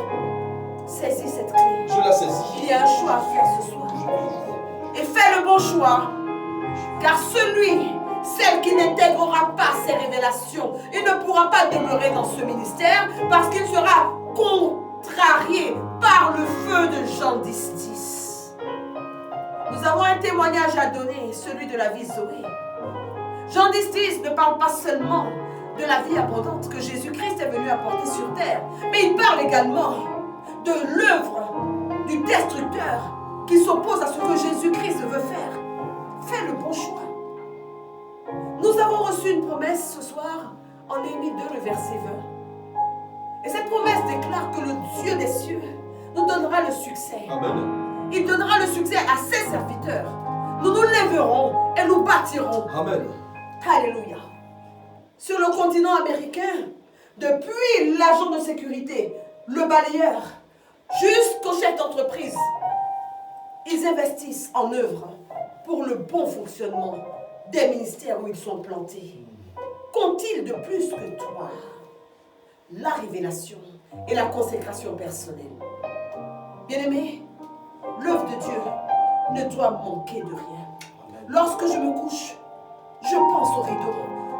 Saisis cette clé. Je la saisis. Il y a un choix à faire ce soir. Et fais le bon choix. Car celle qui n'intégrera pas ces révélations, il ne pourra pas demeurer dans ce ministère parce qu'il sera contrarié par le feu de Jean 10. Nous avons un témoignage à donner, celui de la vie Zoé. Jean 10 ne parle pas seulement de la vie abondante que Jésus-Christ est venu apporter sur terre, mais il parle également de l'œuvre du destructeur qui s'oppose à ce que Jésus-Christ veut faire. Fais le bon choix. Nous avons reçu une promesse ce soir en Néhémie 2, le verset 20. Et cette promesse déclare que le Dieu des cieux nous donnera le succès. Amen. Il donnera le succès à ses serviteurs. Nous nous lèverons et nous bâtirons. Amen. Alléluia. Sur le continent américain, depuis l'agent de sécurité, le balayeur, jusqu'au chef d'entreprise, ils investissent en œuvre pour le bon fonctionnement des ministères où ils sont plantés. Qu'ont-ils de plus que toi? La révélation et la consécration personnelle. Bien-aimé, l'œuvre de Dieu ne doit manquer de rien. Lorsque je me couche, je pense au rideau,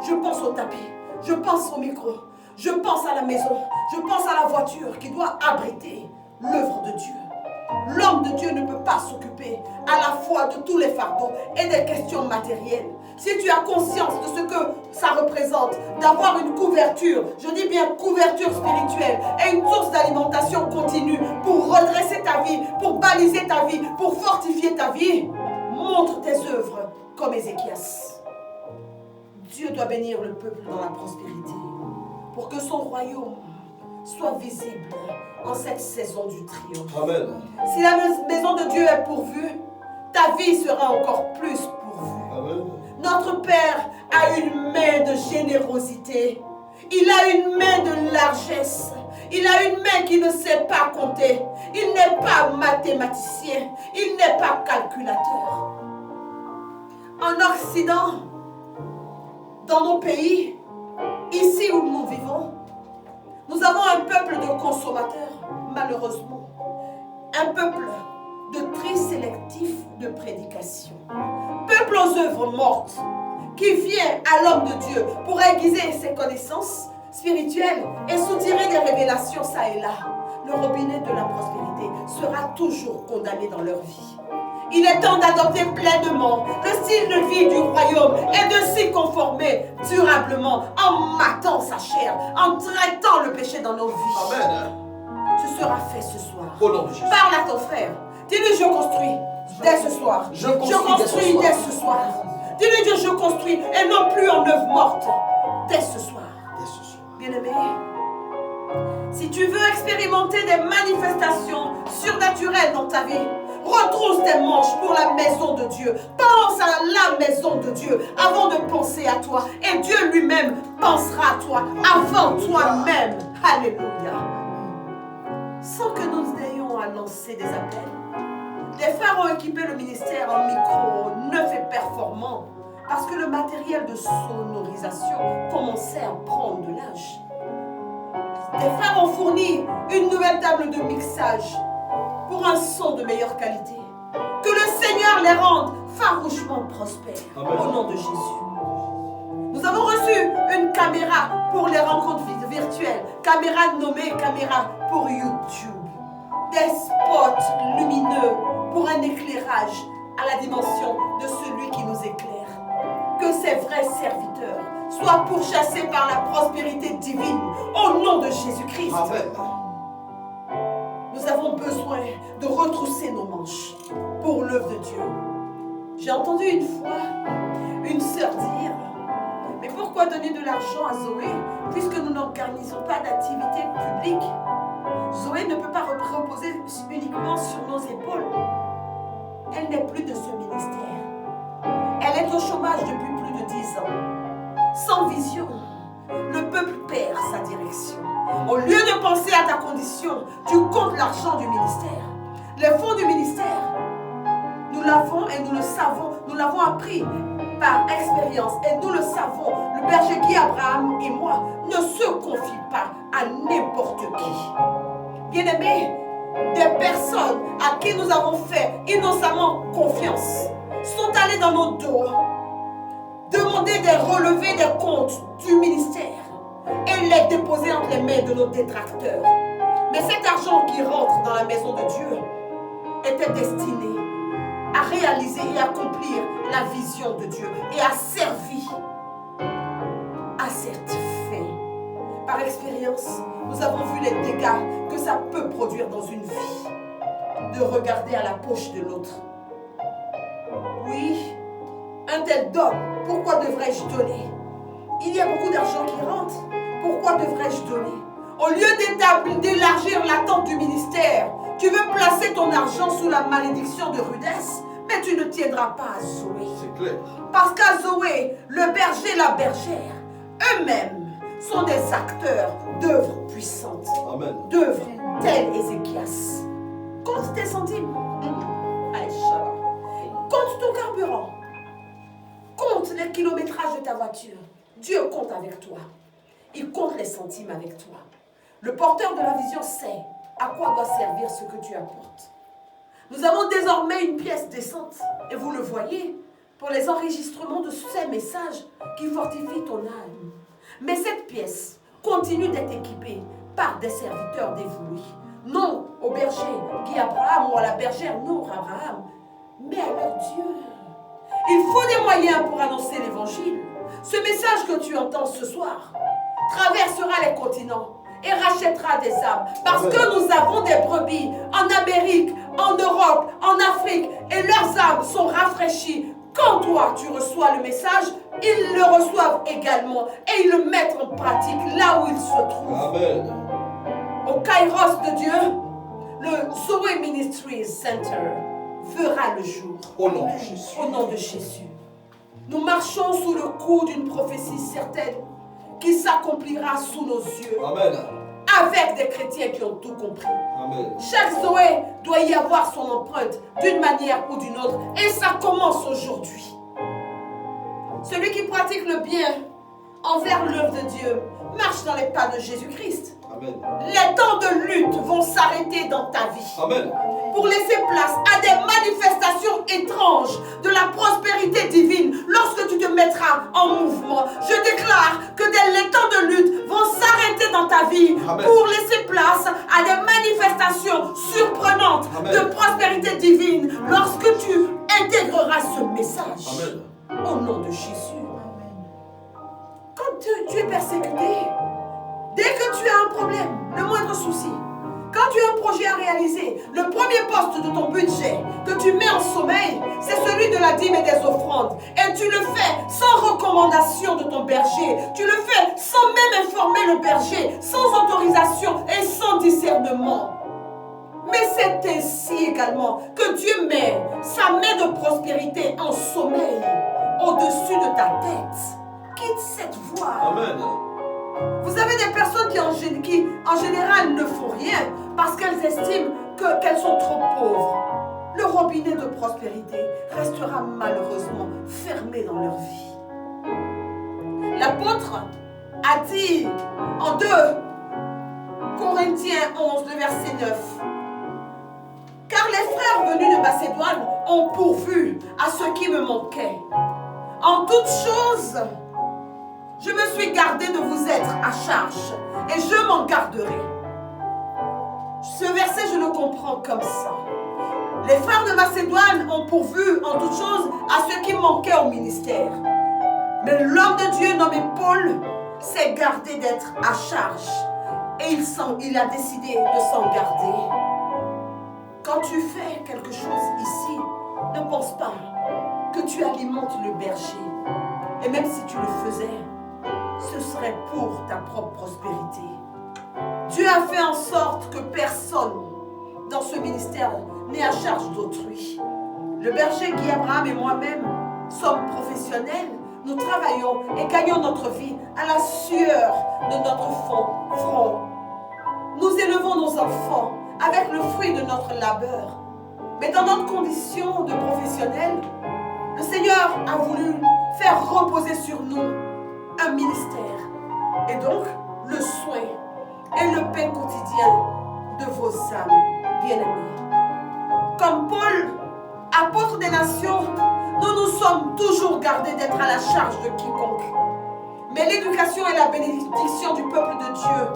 je pense au tapis, je pense au micro, je pense à la maison, je pense à la voiture qui doit abriter l'œuvre de Dieu. L'homme de Dieu ne peut pas s'occuper à la fois de tous les fardeaux et des questions matérielles. Si tu as conscience de ce que ça représente, d'avoir une couverture, je dis bien couverture spirituelle, et une source d'alimentation continue pour redresser ta vie, pour baliser ta vie, pour fortifier ta vie, montre tes œuvres comme Ézéchias. Dieu doit bénir le peuple dans la prospérité pour que son royaume soit visible en cette saison du triomphe. Amen. Si la maison de Dieu est pourvue, ta vie sera encore plus pourvue. Amen. Notre Père a une main de générosité. Il a une main de largesse. Il a une main qui ne sait pas compter. Il n'est pas mathématicien. Il n'est pas calculateur. En Occident, dans nos pays, ici où nous vivons, nous avons un peuple de consommateurs, malheureusement. Un peuple de tri sélectif de prédication. Peuple aux œuvres mortes, qui vient à l'homme de Dieu pour aiguiser ses connaissances spirituelles et soutirer des révélations ça et là. Le robinet de la prospérité sera toujours condamné dans leur vie. Il est temps d'adopter pleinement le style de vie du royaume et de s'y conformer durablement en matant sa chair, en traitant le péché dans nos vies. Amen. Ce sera fait ce soir. Au nom de Jésus. Parle à ton frère. Dis-lui, je construis dès ce soir. Je construis dès ce soir. Dis-lui, Dieu, je construis et non plus en œuvre morte. Dès ce soir. Dès ce soir. Bien-aimé, si tu veux expérimenter des manifestations surnaturelles dans ta vie, retrousse tes manches pour la maison de Dieu. Pense à la maison de Dieu avant de penser à toi. Et Dieu lui-même pensera à toi avant toi-même. Alléluia. Sans que nous ayons à lancer des appels, les frères ont équipé le ministère en micro neuf et performant parce que le matériel de sonorisation commençait à prendre de l'âge. Les frères ont fourni une nouvelle table de mixage pour un son de meilleure qualité. Que le Seigneur les rende farouchement prospères. Amen. Au nom de Jésus. Nous avons reçu une caméra pour les rencontres virtuelles. Caméra nommée caméra pour YouTube. des spots lumineux pour un éclairage à la dimension de celui qui nous éclaire. Que ces vrais serviteurs soient pourchassés par la prospérité divine au nom de Jésus-Christ. Amen. Nous avons besoin de retrousser nos manches pour l'œuvre de Dieu. J'ai entendu une fois une sœur dire: mais pourquoi donner de l'argent à Zoé puisque nous n'organisons pas d'activité publique? Zoé ne peut pas reposer uniquement sur nos épaules. Elle n'est plus de ce ministère. Elle est au chômage depuis plus de 10 ans. Sans vision, le peuple perd sa direction. Au lieu de penser à ta condition, tu comptes l'argent du ministère. Les fonds du ministère, nous l'avons et nous le savons, nous l'avons appris par expérience et nous le savons. Le berger Guy Abraham et moi ne se confie pas à n'importe qui. Bien-aimés, des personnes à qui nous avons fait innocemment confiance sont allées dans nos dos demander des relevés des comptes du ministère et les déposer entre les mains de nos détracteurs. Mais cet argent qui rentre dans la maison de Dieu était destiné à réaliser et accomplir la vision de Dieu et à servir à cette fin. Par expérience, nous avons vu les dégâts que ça peut produire dans une vie de regarder à la poche de l'autre. Oui, un tel donne, pourquoi devrais-je donner? Il y a beaucoup d'argent qui rentre, pourquoi devrais-je donner? Au lieu d'élargir l'attente du ministère, tu veux placer ton argent sous la malédiction de rudesse, mais tu ne tiendras pas à Zoé. C'est clair. Parce qu'à Zoé, le berger et la bergère, eux-mêmes, sont des acteurs d'œuvres puissantes. Amen. D'œuvres telles Ézéchias. Compte tes centimes. Compte ton carburant. Compte les kilométrages de ta voiture. Dieu compte avec toi. Il compte les centimes avec toi. Le porteur de la vision sait à quoi doit servir ce que tu apportes. Nous avons désormais une pièce décente, et vous le voyez, pour les enregistrements de ces messages qui fortifient ton âme. Mais cette pièce continue d'être équipée par des serviteurs dévoués. Non au berger Guy Abraham ou à la bergère Nour Abraham, mais à leur Dieu. Il faut des moyens pour annoncer l'évangile. Ce message que tu entends ce soir traversera les continents et rachètera des âmes. Parce que nous avons des brebis en Amérique, en Europe, en Afrique, et leurs âmes sont rafraîchies. Quand toi, tu reçois le message, ils le reçoivent également et ils le mettent en pratique là où ils se trouvent. Amen. Au Kairos de Dieu, le Zoé Ministries Center verra le jour. Au nom de Jésus. Au nom de Jésus. Nous marchons sous le coup d'une prophétie certaine qui s'accomplira sous nos yeux. Amen. Avec des chrétiens qui ont tout compris. Amen. Chaque Zoé doit y avoir son empreinte d'une manière ou d'une autre. Et ça commence aujourd'hui. Celui qui pratique le bien envers l'œuvre de Dieu marche dans les pas de Jésus-Christ. Amen. Les temps de lutte vont s'arrêter dans ta vie. Amen. Pour laisser place à des manifestations étranges de la prospérité divine lorsque tu te mettras en mouvement. Je déclare que les temps de lutte vont s'arrêter dans ta vie. Amen. Pour laisser place à des manifestations surprenantes Amen. De prospérité divine lorsque tu intégreras ce message. Amen. Au nom de Jésus. Quand tu es persécuté, dès que tu as un problème, le moindre souci, quand tu as un projet à réaliser, le premier poste de ton budget que tu mets en sommeil, c'est celui de la dîme et des offrandes. Et tu le fais sans recommandation de ton berger. Tu le fais sans même informer le berger, sans autorisation et sans discernement. Mais c'est ainsi également que Dieu met sa main de prospérité en sommeil au-dessus de ta tête. Quitte cette voie. Amen. Vous avez des personnes qui en général ne font rien parce qu'elles estiment qu'elles sont trop pauvres. Le robinet de prospérité restera malheureusement fermé dans leur vie. L'apôtre a dit en 2 Corinthiens 11, le verset 9, « Car les frères venus de Macédoine ont pourvu à ce qui me manquait. En toutes choses, je me suis gardé de vous être à charge et je m'en garderai. » Ce verset, je le comprends comme ça. Les frères de Macédoine ont pourvu en toutes choses à ce qui manquait au ministère. Mais l'homme de Dieu nommé Paul s'est gardé d'être à charge. Et il a décidé de s'en garder. Quand tu fais quelque chose ici, ne pense pas que tu alimentes le berger. Et même si tu le faisais, ce serait pour ta propre prospérité. Dieu a fait en sorte que personne dans ce ministère n'est à charge d'autrui. Le berger Guy Abraham et moi-même sommes professionnels. Nous travaillons et gagnons notre vie à la sueur de notre front. Nous élevons nos enfants avec le fruit de notre labeur. Mais dans notre condition de professionnels, le Seigneur a voulu faire reposer sur nous un ministère. Et donc, le soin et le pain quotidien de vos âmes bien-aimées. Comme Paul, apôtre des nations, nous nous sommes toujours gardés d'être à la charge de quiconque. Mais l'éducation et la bénédiction du peuple de Dieu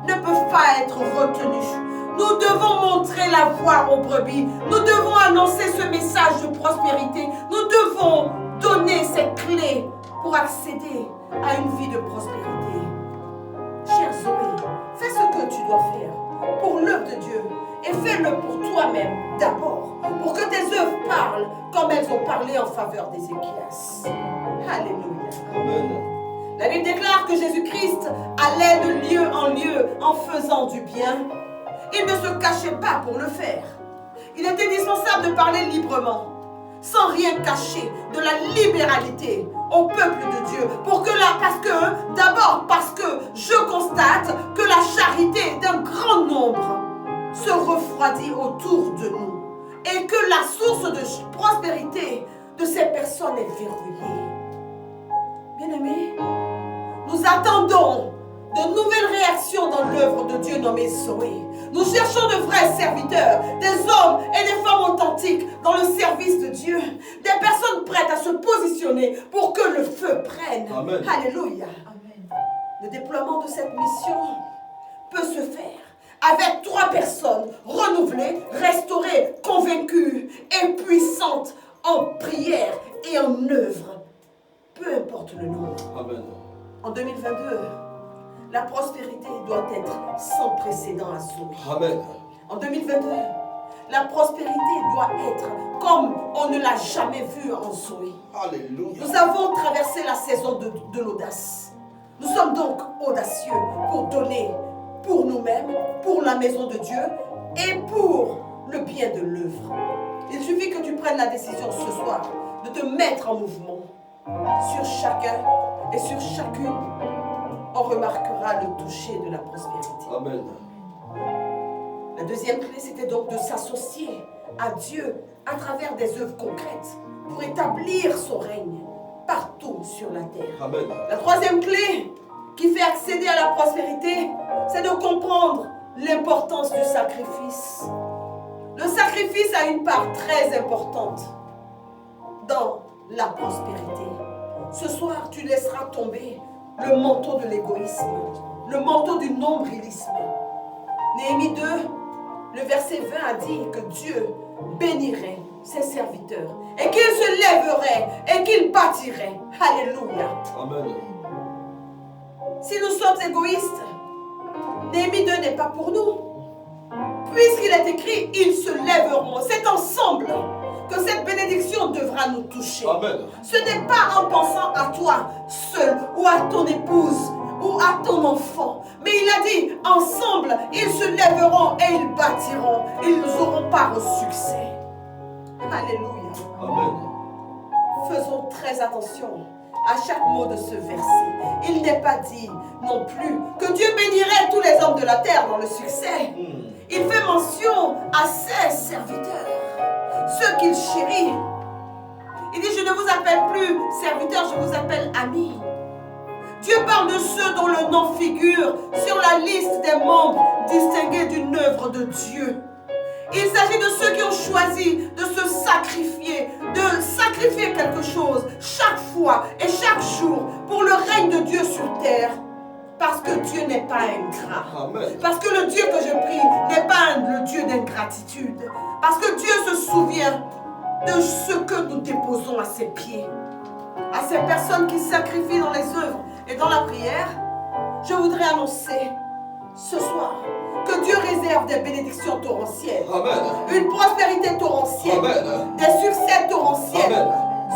ne peuvent pas être retenues. Nous devons montrer la voie aux brebis. Nous devons annoncer ce message de prospérité. Nous devons donner ces clés pour accéder à une vie de prospérité. Chère Zoé, fais ce que tu dois faire pour l'œuvre de Dieu et fais-le pour toi-même d'abord, pour que tes œuvres parlent comme elles ont parlé en faveur d'Ézéchias. Alléluia. Amen. La Bible déclare que Jésus-Christ allait de lieu en lieu en faisant du bien. Il ne se cachait pas pour le faire. Il était indispensable de parler librement, sans rien cacher, de la libéralité au peuple de Dieu. Parce que je constate que la charité d'un grand nombre se refroidit autour de nous et que la source de prospérité de ces personnes est verrouillée. Bien-aimés, nous attendons de nouvelles réactions dans l'œuvre de Dieu nommée Zoé. Nous cherchons de vrais serviteurs, des hommes et des femmes authentiques dans le service de Dieu, des personnes prêtes à se positionner pour que le feu prenne. Amen. Alléluia. Amen. Le déploiement de cette mission peut se faire avec 3 personnes renouvelées, restaurées, convaincues et puissantes en prière et en œuvre. Peu importe le nombre. Amen. En 2022, la prospérité doit être sans précédent à Zoé. Amen. En 2022, la prospérité doit être comme on ne l'a jamais vu en Zoé. Alléluia. Nous avons traversé la saison de l'audace. Nous sommes donc audacieux pour donner pour nous-mêmes, pour la maison de Dieu et pour le bien de l'œuvre. Il suffit que tu prennes la décision ce soir de te mettre en mouvement. Sur chacun et sur chacune, on remarquera le toucher de la prospérité. Amen. La deuxième clé, c'était donc de s'associer à Dieu à travers des œuvres concrètes pour établir son règne partout sur la terre. Amen. La troisième clé qui fait accéder à la prospérité, c'est de comprendre l'importance du sacrifice. Le sacrifice a une part très importante dans la prospérité. Ce soir, tu laisseras tomber le manteau de l'égoïsme, le manteau du nombrilisme. Néhémie 2, le verset 20 a dit que Dieu bénirait ses serviteurs et qu'ils se lèveraient et qu'ils bâtiraient. Alléluia. Amen. Si nous sommes égoïstes, Néhémie 2 n'est pas pour nous. Puisqu'il est écrit, ils se lèveront. C'est ensemble que cette bénédiction devra nous toucher. Amen. Ce n'est pas en pensant à toi seul ou à ton épouse ou à ton enfant. Mais il a dit, ensemble, ils se lèveront et ils bâtiront. Ils auront part au succès. Alléluia. Amen. Faisons très attention à chaque mot de ce verset. Il n'est pas dit non plus que Dieu bénirait tous les hommes de la terre dans le succès. Il fait mention à ses serviteurs, ceux qu'il chérit. Il dit, je ne vous appelle plus serviteurs, je vous appelle amis. Dieu parle de ceux dont le nom figure sur la liste des membres distingués d'une œuvre de Dieu. Il s'agit de ceux qui ont choisi de se sacrifier, de sacrifier quelque chose chaque fois et chaque jour pour le règne de Dieu sur terre. Parce que Dieu n'est pas ingrat. Amen. Parce que le Dieu que je prie n'est pas le Dieu d'ingratitude. Parce que Dieu se souvient de ce que nous déposons à ses pieds. À ces personnes qui sacrifient dans les œuvres et dans la prière, je voudrais annoncer ce soir que Dieu réserve des bénédictions torrentielles. Amen. Une prospérité torrentielle. Amen. Des succès torrentiels. Amen.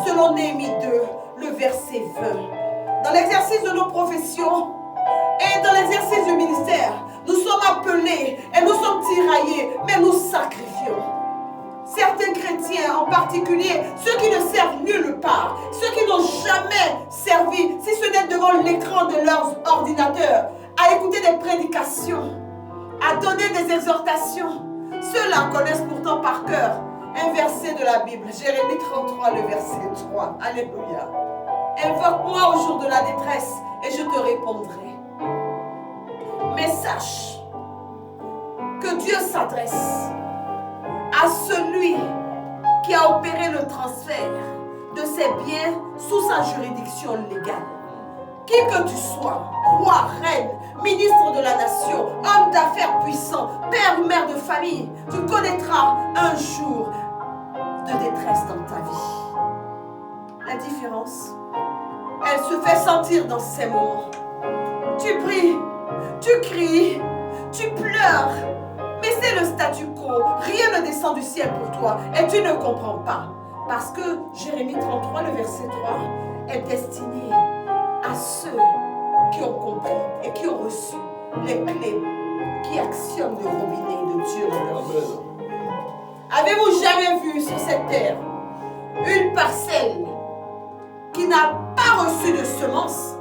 Selon Néhémie 2, le verset 20. Dans l'exercice de nos professions et dans l'exercice du ministère, nous sommes appelés et nous sommes tiraillés, mais nous sacrifions. Certains chrétiens en particulier, ceux qui ne servent nulle part, ceux qui n'ont jamais servi, si ce n'est devant l'écran de leurs ordinateurs, à écouter des prédications, à donner des exhortations, ceux-là connaissent pourtant par cœur un verset de la Bible, Jérémie 33, le verset 3. Alléluia. Invoque-moi au jour de la détresse et je te répondrai. Mais sache que Dieu s'adresse à celui qui a opéré le transfert de ses biens sous sa juridiction légale. Qui que tu sois, roi, reine, ministre de la nation, homme d'affaires puissant, père ou mère de famille, tu connaîtras un jour de détresse dans ta vie. La différence, elle se fait sentir dans ces moments. Tu pries, tu cries, tu pleures, mais c'est le statu quo. Rien ne descend du ciel pour toi et tu ne comprends pas. Parce que Jérémie 33, le verset 3, est destiné à ceux qui ont compris et qui ont reçu les clés qui actionnent le robinet de Dieu dans leur vie. Avez-vous jamais vu sur cette terre une parcelle qui n'a pas reçu de semence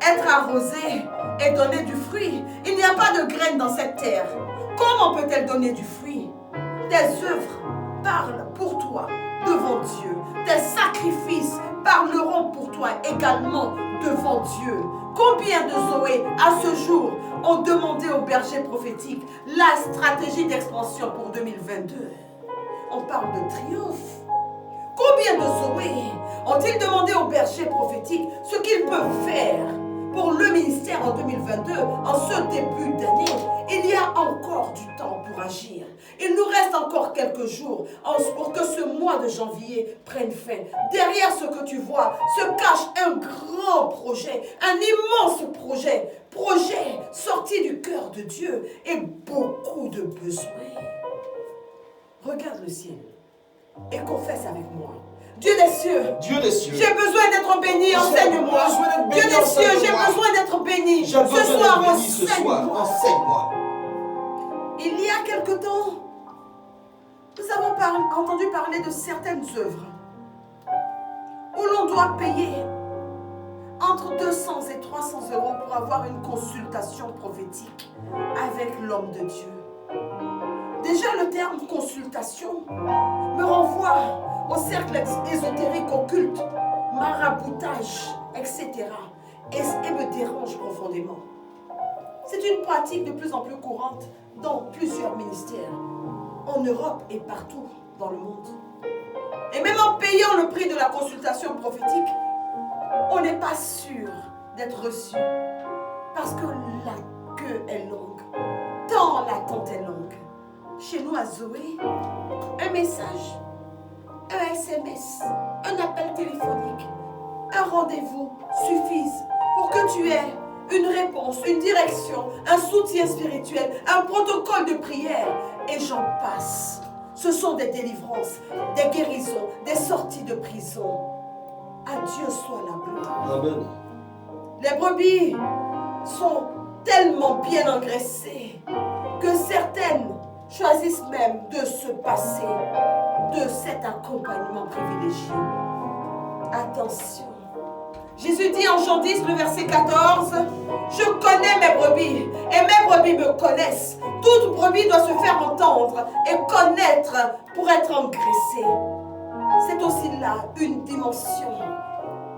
être arrosée et donner du fruit? Il n'y a pas de graines dans cette terre. Comment peut-elle donner du fruit? Tes œuvres parlent pour toi devant Dieu. Tes sacrifices parleront pour toi également devant Dieu. Combien de Zoé, à ce jour, ont demandé au berger prophétique la stratégie d'expansion pour 2022? On parle de triomphe. Combien de Zoé ont-ils demandé au berger prophétique ce qu'ils peuvent faire pour le ministère en 2022, en ce début d'année? Il y a encore du temps pour agir. Il nous reste encore quelques jours pour que ce mois de janvier prenne fin. Derrière ce que tu vois se cache un grand projet, un immense projet sorti du cœur de Dieu et beaucoup de besoins. Regarde le ciel et confesse avec moi. Dieu des cieux, j'ai besoin d'être béni, enseigne-moi. Dieu des cieux, j'ai besoin d'être béni. Ce soir, enseigne-moi. Il y a quelque temps, nous avons entendu parler de certaines œuvres où l'on doit payer entre 200 et 300 euros pour avoir une consultation prophétique avec l'homme de Dieu. Déjà, le terme consultation me renvoie au cercle ésotérique occulte, maraboutage, etc. Et me dérange profondément. C'est une pratique de plus en plus courante dans plusieurs ministères, en Europe et partout dans le monde. Et même en payant le prix de la consultation prophétique, on n'est pas sûr d'être reçu. Parce que la queue est longue, tant l'attente est longue. Chez nous à Zoé, un message, un SMS, un appel téléphonique, un rendez-vous suffisent pour que tu aies une réponse, une direction, un soutien spirituel, un protocole de prière, et j'en passe. Ce sont des délivrances, des guérisons, des sorties de prison. À Dieu soit la gloire. Amen. Les brebis sont tellement bien engraissées que certaines choisissent même de se passer de cet accompagnement privilégié. Attention. Jésus dit en Jean 10, le verset 14, « Je connais mes brebis et mes brebis me connaissent. Toute brebis doit se faire entendre et connaître pour être engraissée. » C'est aussi là une dimension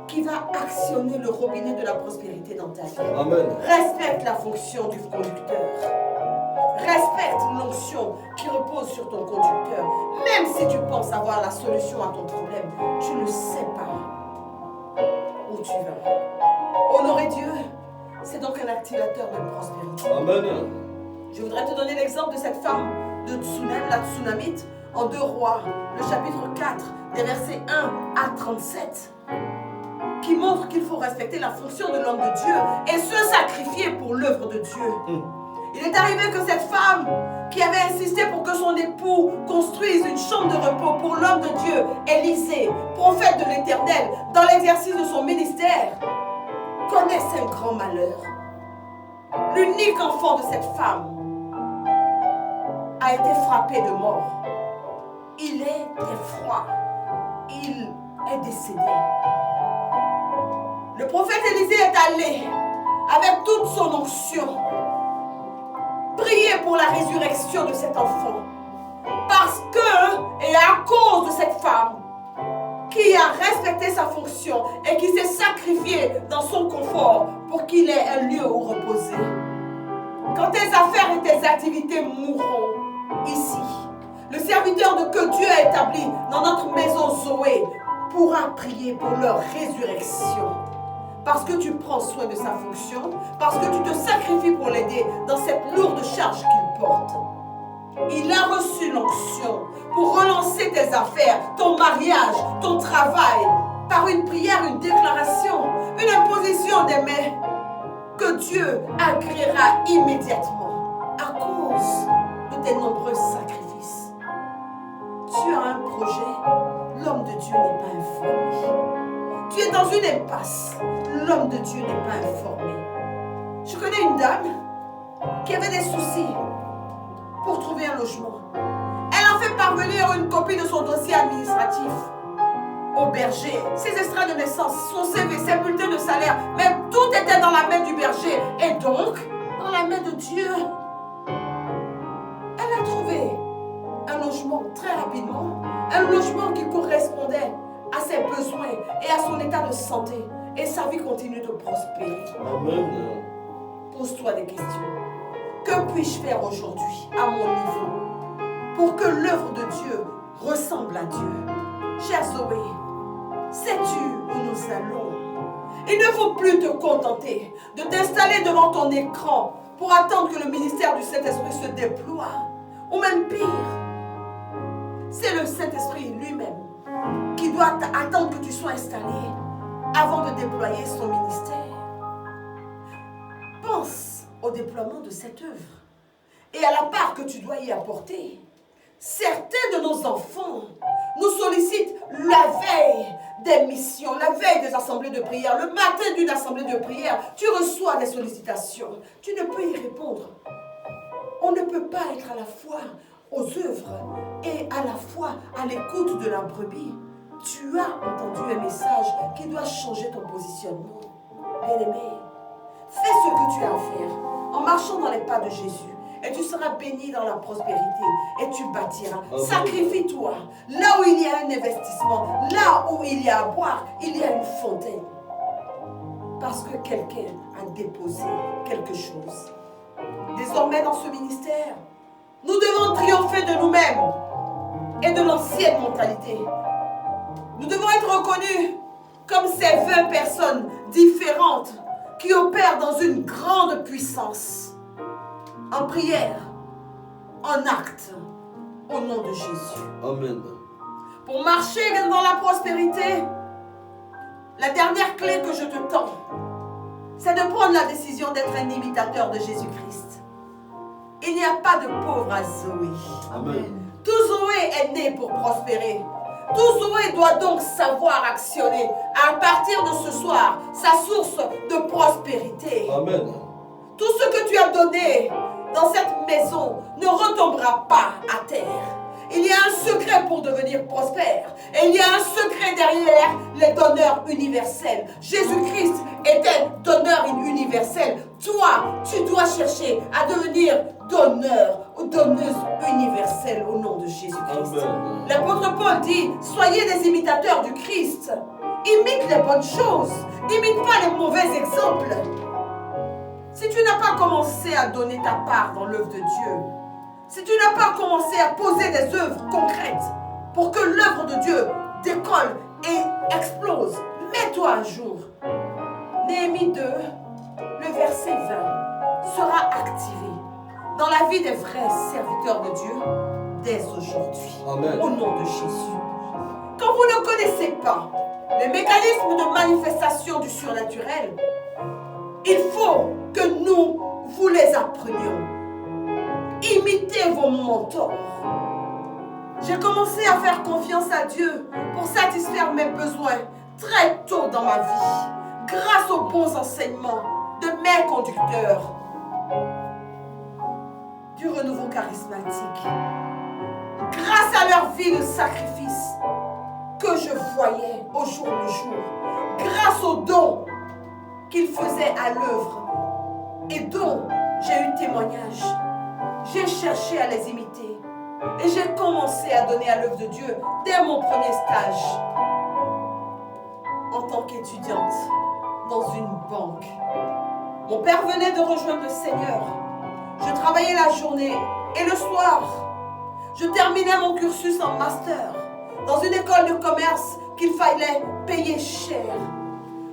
qui va actionner le robinet de la prospérité dans ta vie. Amen. Respecte la fonction du conducteur. Respecte l'onction qui repose sur ton conducteur. Même si tu penses avoir la solution à ton problème, tu ne sais pas où tu vas. Honorer Dieu C'est donc un activateur de prospérité. Amen. Je voudrais te donner l'exemple de cette femme de Tsunem, la Tsunamite, en 2 Rois, le chapitre 4, des versets 1 à 37, qui montre qu'il faut respecter la fonction de l'homme de Dieu et se sacrifier pour l'œuvre de Dieu. Il est arrivé que cette femme qui avait insisté pour que son époux construise une chambre de repos pour l'homme de Dieu, Élisée, prophète de l'Éternel, dans l'exercice de son ministère, connaisse un grand malheur. L'unique enfant de cette femme a été frappé de mort. Il était froid. Il est décédé. Le prophète Élisée est allé avec toute son onction prier pour la résurrection de cet enfant. Parce que, et à cause de cette femme qui a respecté sa fonction et qui s'est sacrifiée dans son confort pour qu'il ait un lieu où reposer. Quand tes affaires et tes activités mourront ici, le serviteur que Dieu a établi dans notre maison Zoé pourra prier pour leur résurrection. Parce que tu prends soin de sa fonction, parce que tu te sacrifies pour l'aider dans cette lourde charge qu'il porte. Il a reçu l'onction pour relancer tes affaires, ton mariage, ton travail, par une prière, une déclaration, une imposition des mains que Dieu agréera immédiatement à cause de tes nombreux sacrifices. Tu as un projet, l'homme de Dieu n'est pas informé. Tu es dans une impasse, l'homme de Dieu n'est pas informé. Je connais une dame qui avait des soucis pour trouver un logement. Elle a fait parvenir une copie de son dossier administratif au berger, ses extraits de naissance, son CV, ses bulletins de salaire, mais tout était dans la main du berger et donc dans la main de Dieu. Elle a trouvé un logement très rapidement, un logement qui correspondait à ses besoins et à son état de santé, et sa vie continue de prospérer. Amen. Pose-toi des questions. Que puis-je faire aujourd'hui à mon niveau pour que l'œuvre de Dieu ressemble à Dieu? Chère Zoé, sais-tu où nous allons? Il ne faut plus te contenter de t'installer devant ton écran pour attendre que le ministère du Saint-Esprit se déploie. Ou même pire, c'est le Saint-Esprit lui-même qui doit attendre que tu sois installé avant de déployer son ministère. Pense au déploiement de cette œuvre et à la part que tu dois y apporter. Certains de nos enfants nous sollicitent la veille des missions, la veille des assemblées de prière. Le matin d'une assemblée de prière, tu reçois des sollicitations. Tu ne peux y répondre. On ne peut pas être à la fois aux œuvres et à la fois à l'écoute de la brebis. Tu as entendu un message qui doit changer ton positionnement. Bien-aimé, fais ce que tu as à faire en marchant dans les pas de Jésus. Et tu seras béni dans la prospérité et tu bâtiras. Sacrifie-toi. Là où il y a un investissement, là où il y a à boire, il y a une fontaine. Parce que quelqu'un a déposé quelque chose. Désormais dans ce ministère, nous devons triompher de nous-mêmes et de l'ancienne mentalité. Nous devons être reconnus comme ces 20 personnes différentes qui opèrent dans une grande puissance. En prière, en acte, au nom de Jésus. Amen. Pour marcher dans la prospérité, la dernière clé que je te tends, c'est de prendre la décision d'être un imitateur de Jésus-Christ. Il n'y a pas de pauvre à Zoé. Amen. Tout Zoé est né pour prospérer. Tout Zoé doit donc savoir actionner à partir de ce soir sa source de prospérité. Amen. Tout ce que tu as donné dans cette maison ne retombera pas à terre. Il y a un secret pour devenir prospère. Et il y a un secret derrière les donneurs universels. Jésus-Christ était donneur universel. Toi, tu dois chercher à devenir donneur ou donneuse universelle au nom de Jésus-Christ. L'apôtre Paul dit, soyez des imitateurs du Christ. Imite les bonnes choses. N'imite pas les mauvais exemples. Si tu n'as pas commencé à donner ta part dans l'œuvre de Dieu, si tu n'as pas commencé à poser des œuvres concrètes pour que l'œuvre de Dieu décolle et explose, mets-toi à jour. Néhémie 2, le le verset 20 sera activé dans la vie des vrais serviteurs de Dieu dès aujourd'hui. Amen. Au nom de Jésus. Quand vous ne connaissez pas les mécanismes de manifestation du surnaturel, il faut que nous vous les apprenions. Imitez vos mentors. J'ai commencé à faire confiance à Dieu pour satisfaire mes besoins très tôt dans ma vie, grâce aux bons enseignements de mes conducteurs du renouveau charismatique, grâce à leur vie de sacrifice que je voyais au jour le jour, grâce aux dons qu'ils faisaient à l'œuvre et dont j'ai eu témoignage. J'ai cherché à les imiter et j'ai commencé à donner à l'œuvre de Dieu dès mon premier stage en tant qu'étudiante dans une banque. Mon père venait de rejoindre le Seigneur. Je travaillais la journée et le soir. Je terminais mon cursus en master dans une école de commerce qu'il fallait payer cher.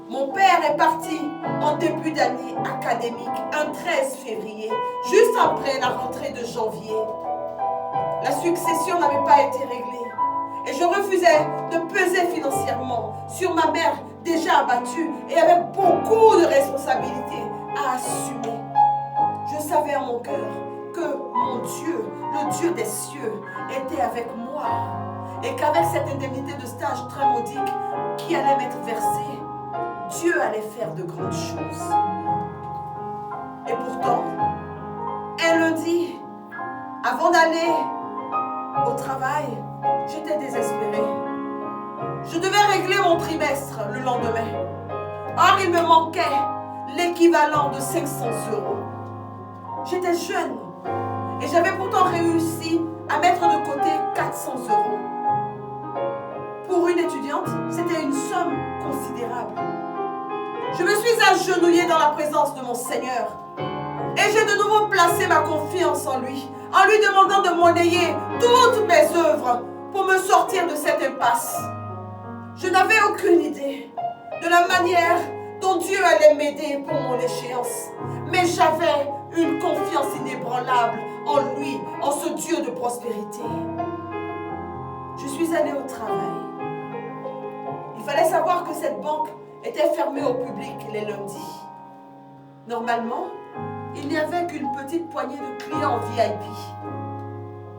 Mon père est parti en début d'année académique, un 13 février, juste après la rentrée de janvier. La succession n'avait pas été réglée et je refusais de peser financièrement sur ma mère déjà abattue et avec beaucoup de responsabilités à assumer. Je savais en mon cœur que mon Dieu, le Dieu des cieux, était avec moi et qu'avec cette indemnité de stage très modique qui allait m'être versée, Dieu allait faire de grandes choses. Et pourtant, un lundi, avant d'aller au travail, j'étais désespérée. Je devais régler mon trimestre le lendemain. Or, il me manquait l'équivalent de 500 euros. J'étais jeune et j'avais pourtant réussi à mettre de côté 400 euros. Pour une étudiante, c'était une somme considérable. Je me suis agenouillée dans la présence de mon Seigneur et j'ai de nouveau placé ma confiance en lui demandant de monnayer toutes mes œuvres pour me sortir de cette impasse. Je n'avais aucune idée de la manière dont Dieu allait m'aider pour mon échéance, mais j'avais une confiance inébranlable en lui, en ce Dieu de prospérité. Je suis allée au travail. Il fallait savoir que cette banque était fermée au public les lundis. Normalement, il n'y avait qu'une petite poignée de clients VIP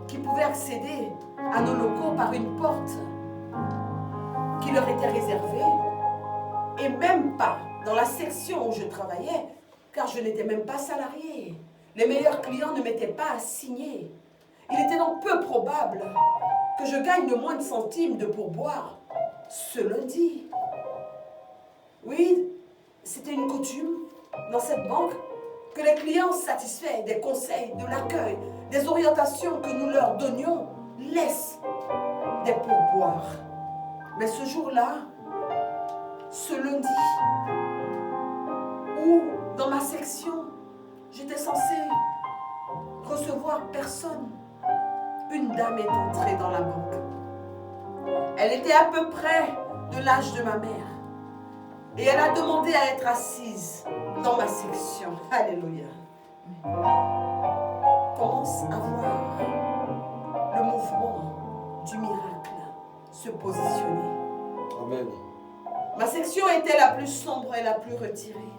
qui pouvaient accéder à nos locaux par une porte qui leur était réservée et même pas dans la section où je travaillais, car je n'étais même pas salariée. Les meilleurs clients ne m'étaient pas assignés. Il était donc peu probable que je gagne le moins de centimes de pourboire ce lundi. Oui, c'était une coutume dans cette banque que les clients satisfaits des conseils, de l'accueil, des orientations que nous leur donnions laissent des pourboires. Mais ce jour-là, ce lundi, où dans ma section, j'étais censée recevoir personne, une dame est entrée dans la banque. Elle était à peu près de l'âge de ma mère. Et elle a demandé à être assise dans ma section. Alléluia. Commence à voir le mouvement du miracle se positionner. Amen. Ma section était la plus sombre et la plus retirée,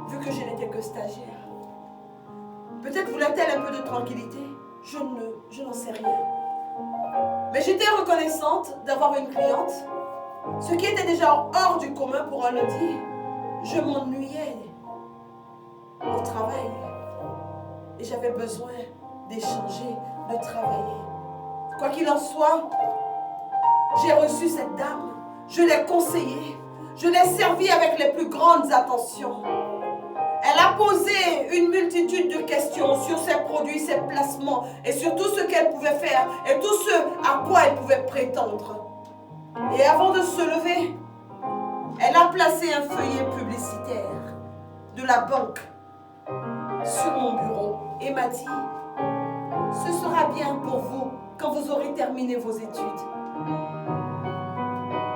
vu que je n'étais que stagiaire. Peut-être voulait-elle un peu de tranquillité. Je n'en sais rien. Mais j'étais reconnaissante d'avoir une cliente. Ce qui était déjà hors du commun pour un lundi, je m'ennuyais au travail et j'avais besoin d'échanger, de travailler. Quoi qu'il en soit, j'ai reçu cette dame, je l'ai conseillée, je l'ai servie avec les plus grandes attentions. Elle a posé une multitude de questions sur ses produits, ses placements et sur tout ce qu'elle pouvait faire et tout ce à quoi elle pouvait prétendre. Et avant de se lever, elle a placé un feuillet publicitaire de la banque sur mon bureau et m'a dit « Ce sera bien pour vous quand vous aurez terminé vos études. »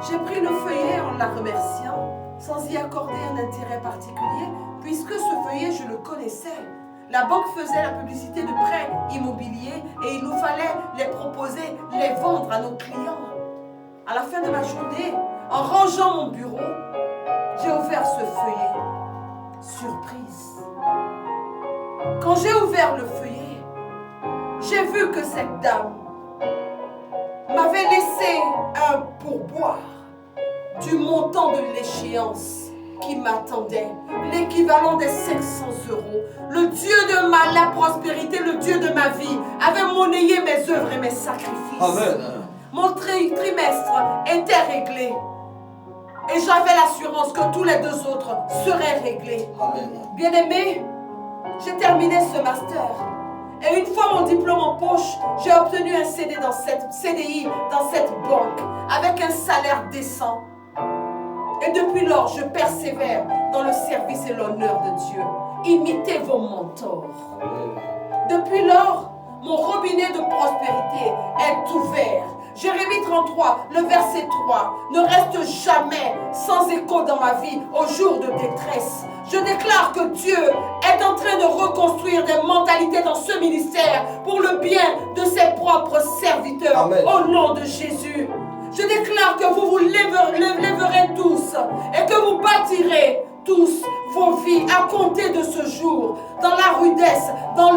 J'ai pris le feuillet en la remerciant sans y accorder un intérêt particulier, puisque ce feuillet, je le connaissais. La banque faisait la publicité de prêts immobiliers et il nous fallait les proposer, les vendre à nos clients. À la fin de ma journée, en rangeant mon bureau, j'ai ouvert ce feuillet. Surprise. Quand j'ai ouvert le feuillet, j'ai vu que cette dame m'avait laissé un pourboire du montant de l'échéance qui m'attendait, l'équivalent des 500 €. Le Dieu de la prospérité, le Dieu de ma vie, avait monnayé mes œuvres et mes sacrifices. Amen. Mon trimestre était réglé. Et j'avais l'assurance que tous les 2 autres seraient réglés. Amen. Bien-aimé, j'ai terminé ce master. Et une fois mon diplôme en poche, j'ai obtenu un CDI dans cette banque avec un salaire décent. Et depuis lors, je persévère dans le service et l'honneur de Dieu. Imitez vos mentors. Depuis lors, mon robinet de prospérité est ouvert. Jérémie 33, le verset 3, ne reste jamais sans écho dans ma vie au jour de détresse. Je déclare que Dieu est en train de reconstruire des mentalités dans ce ministère pour le bien de ses propres serviteurs. Amen. Au nom de Jésus. Je déclare que vous vous lèverez tous et que vous bâtirez tous vos vies à compter de ce jour dans la rudesse, dans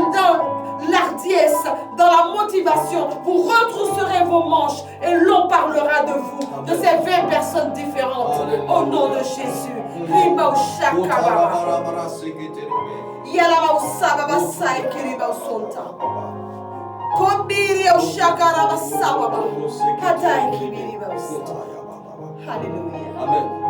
l'ardiesse, dans la motivation. Vous retrousserez vos manches et l'on parlera de vous, Amen. de ces 20 personnes différentes. Alléluia. Au nom de Jésus. Rima ushakababa. Yalaba usababa saikiriba usonta. Kobiri ushakaraba sababa. Hataikiriba usonta. Hallelujah. Amen.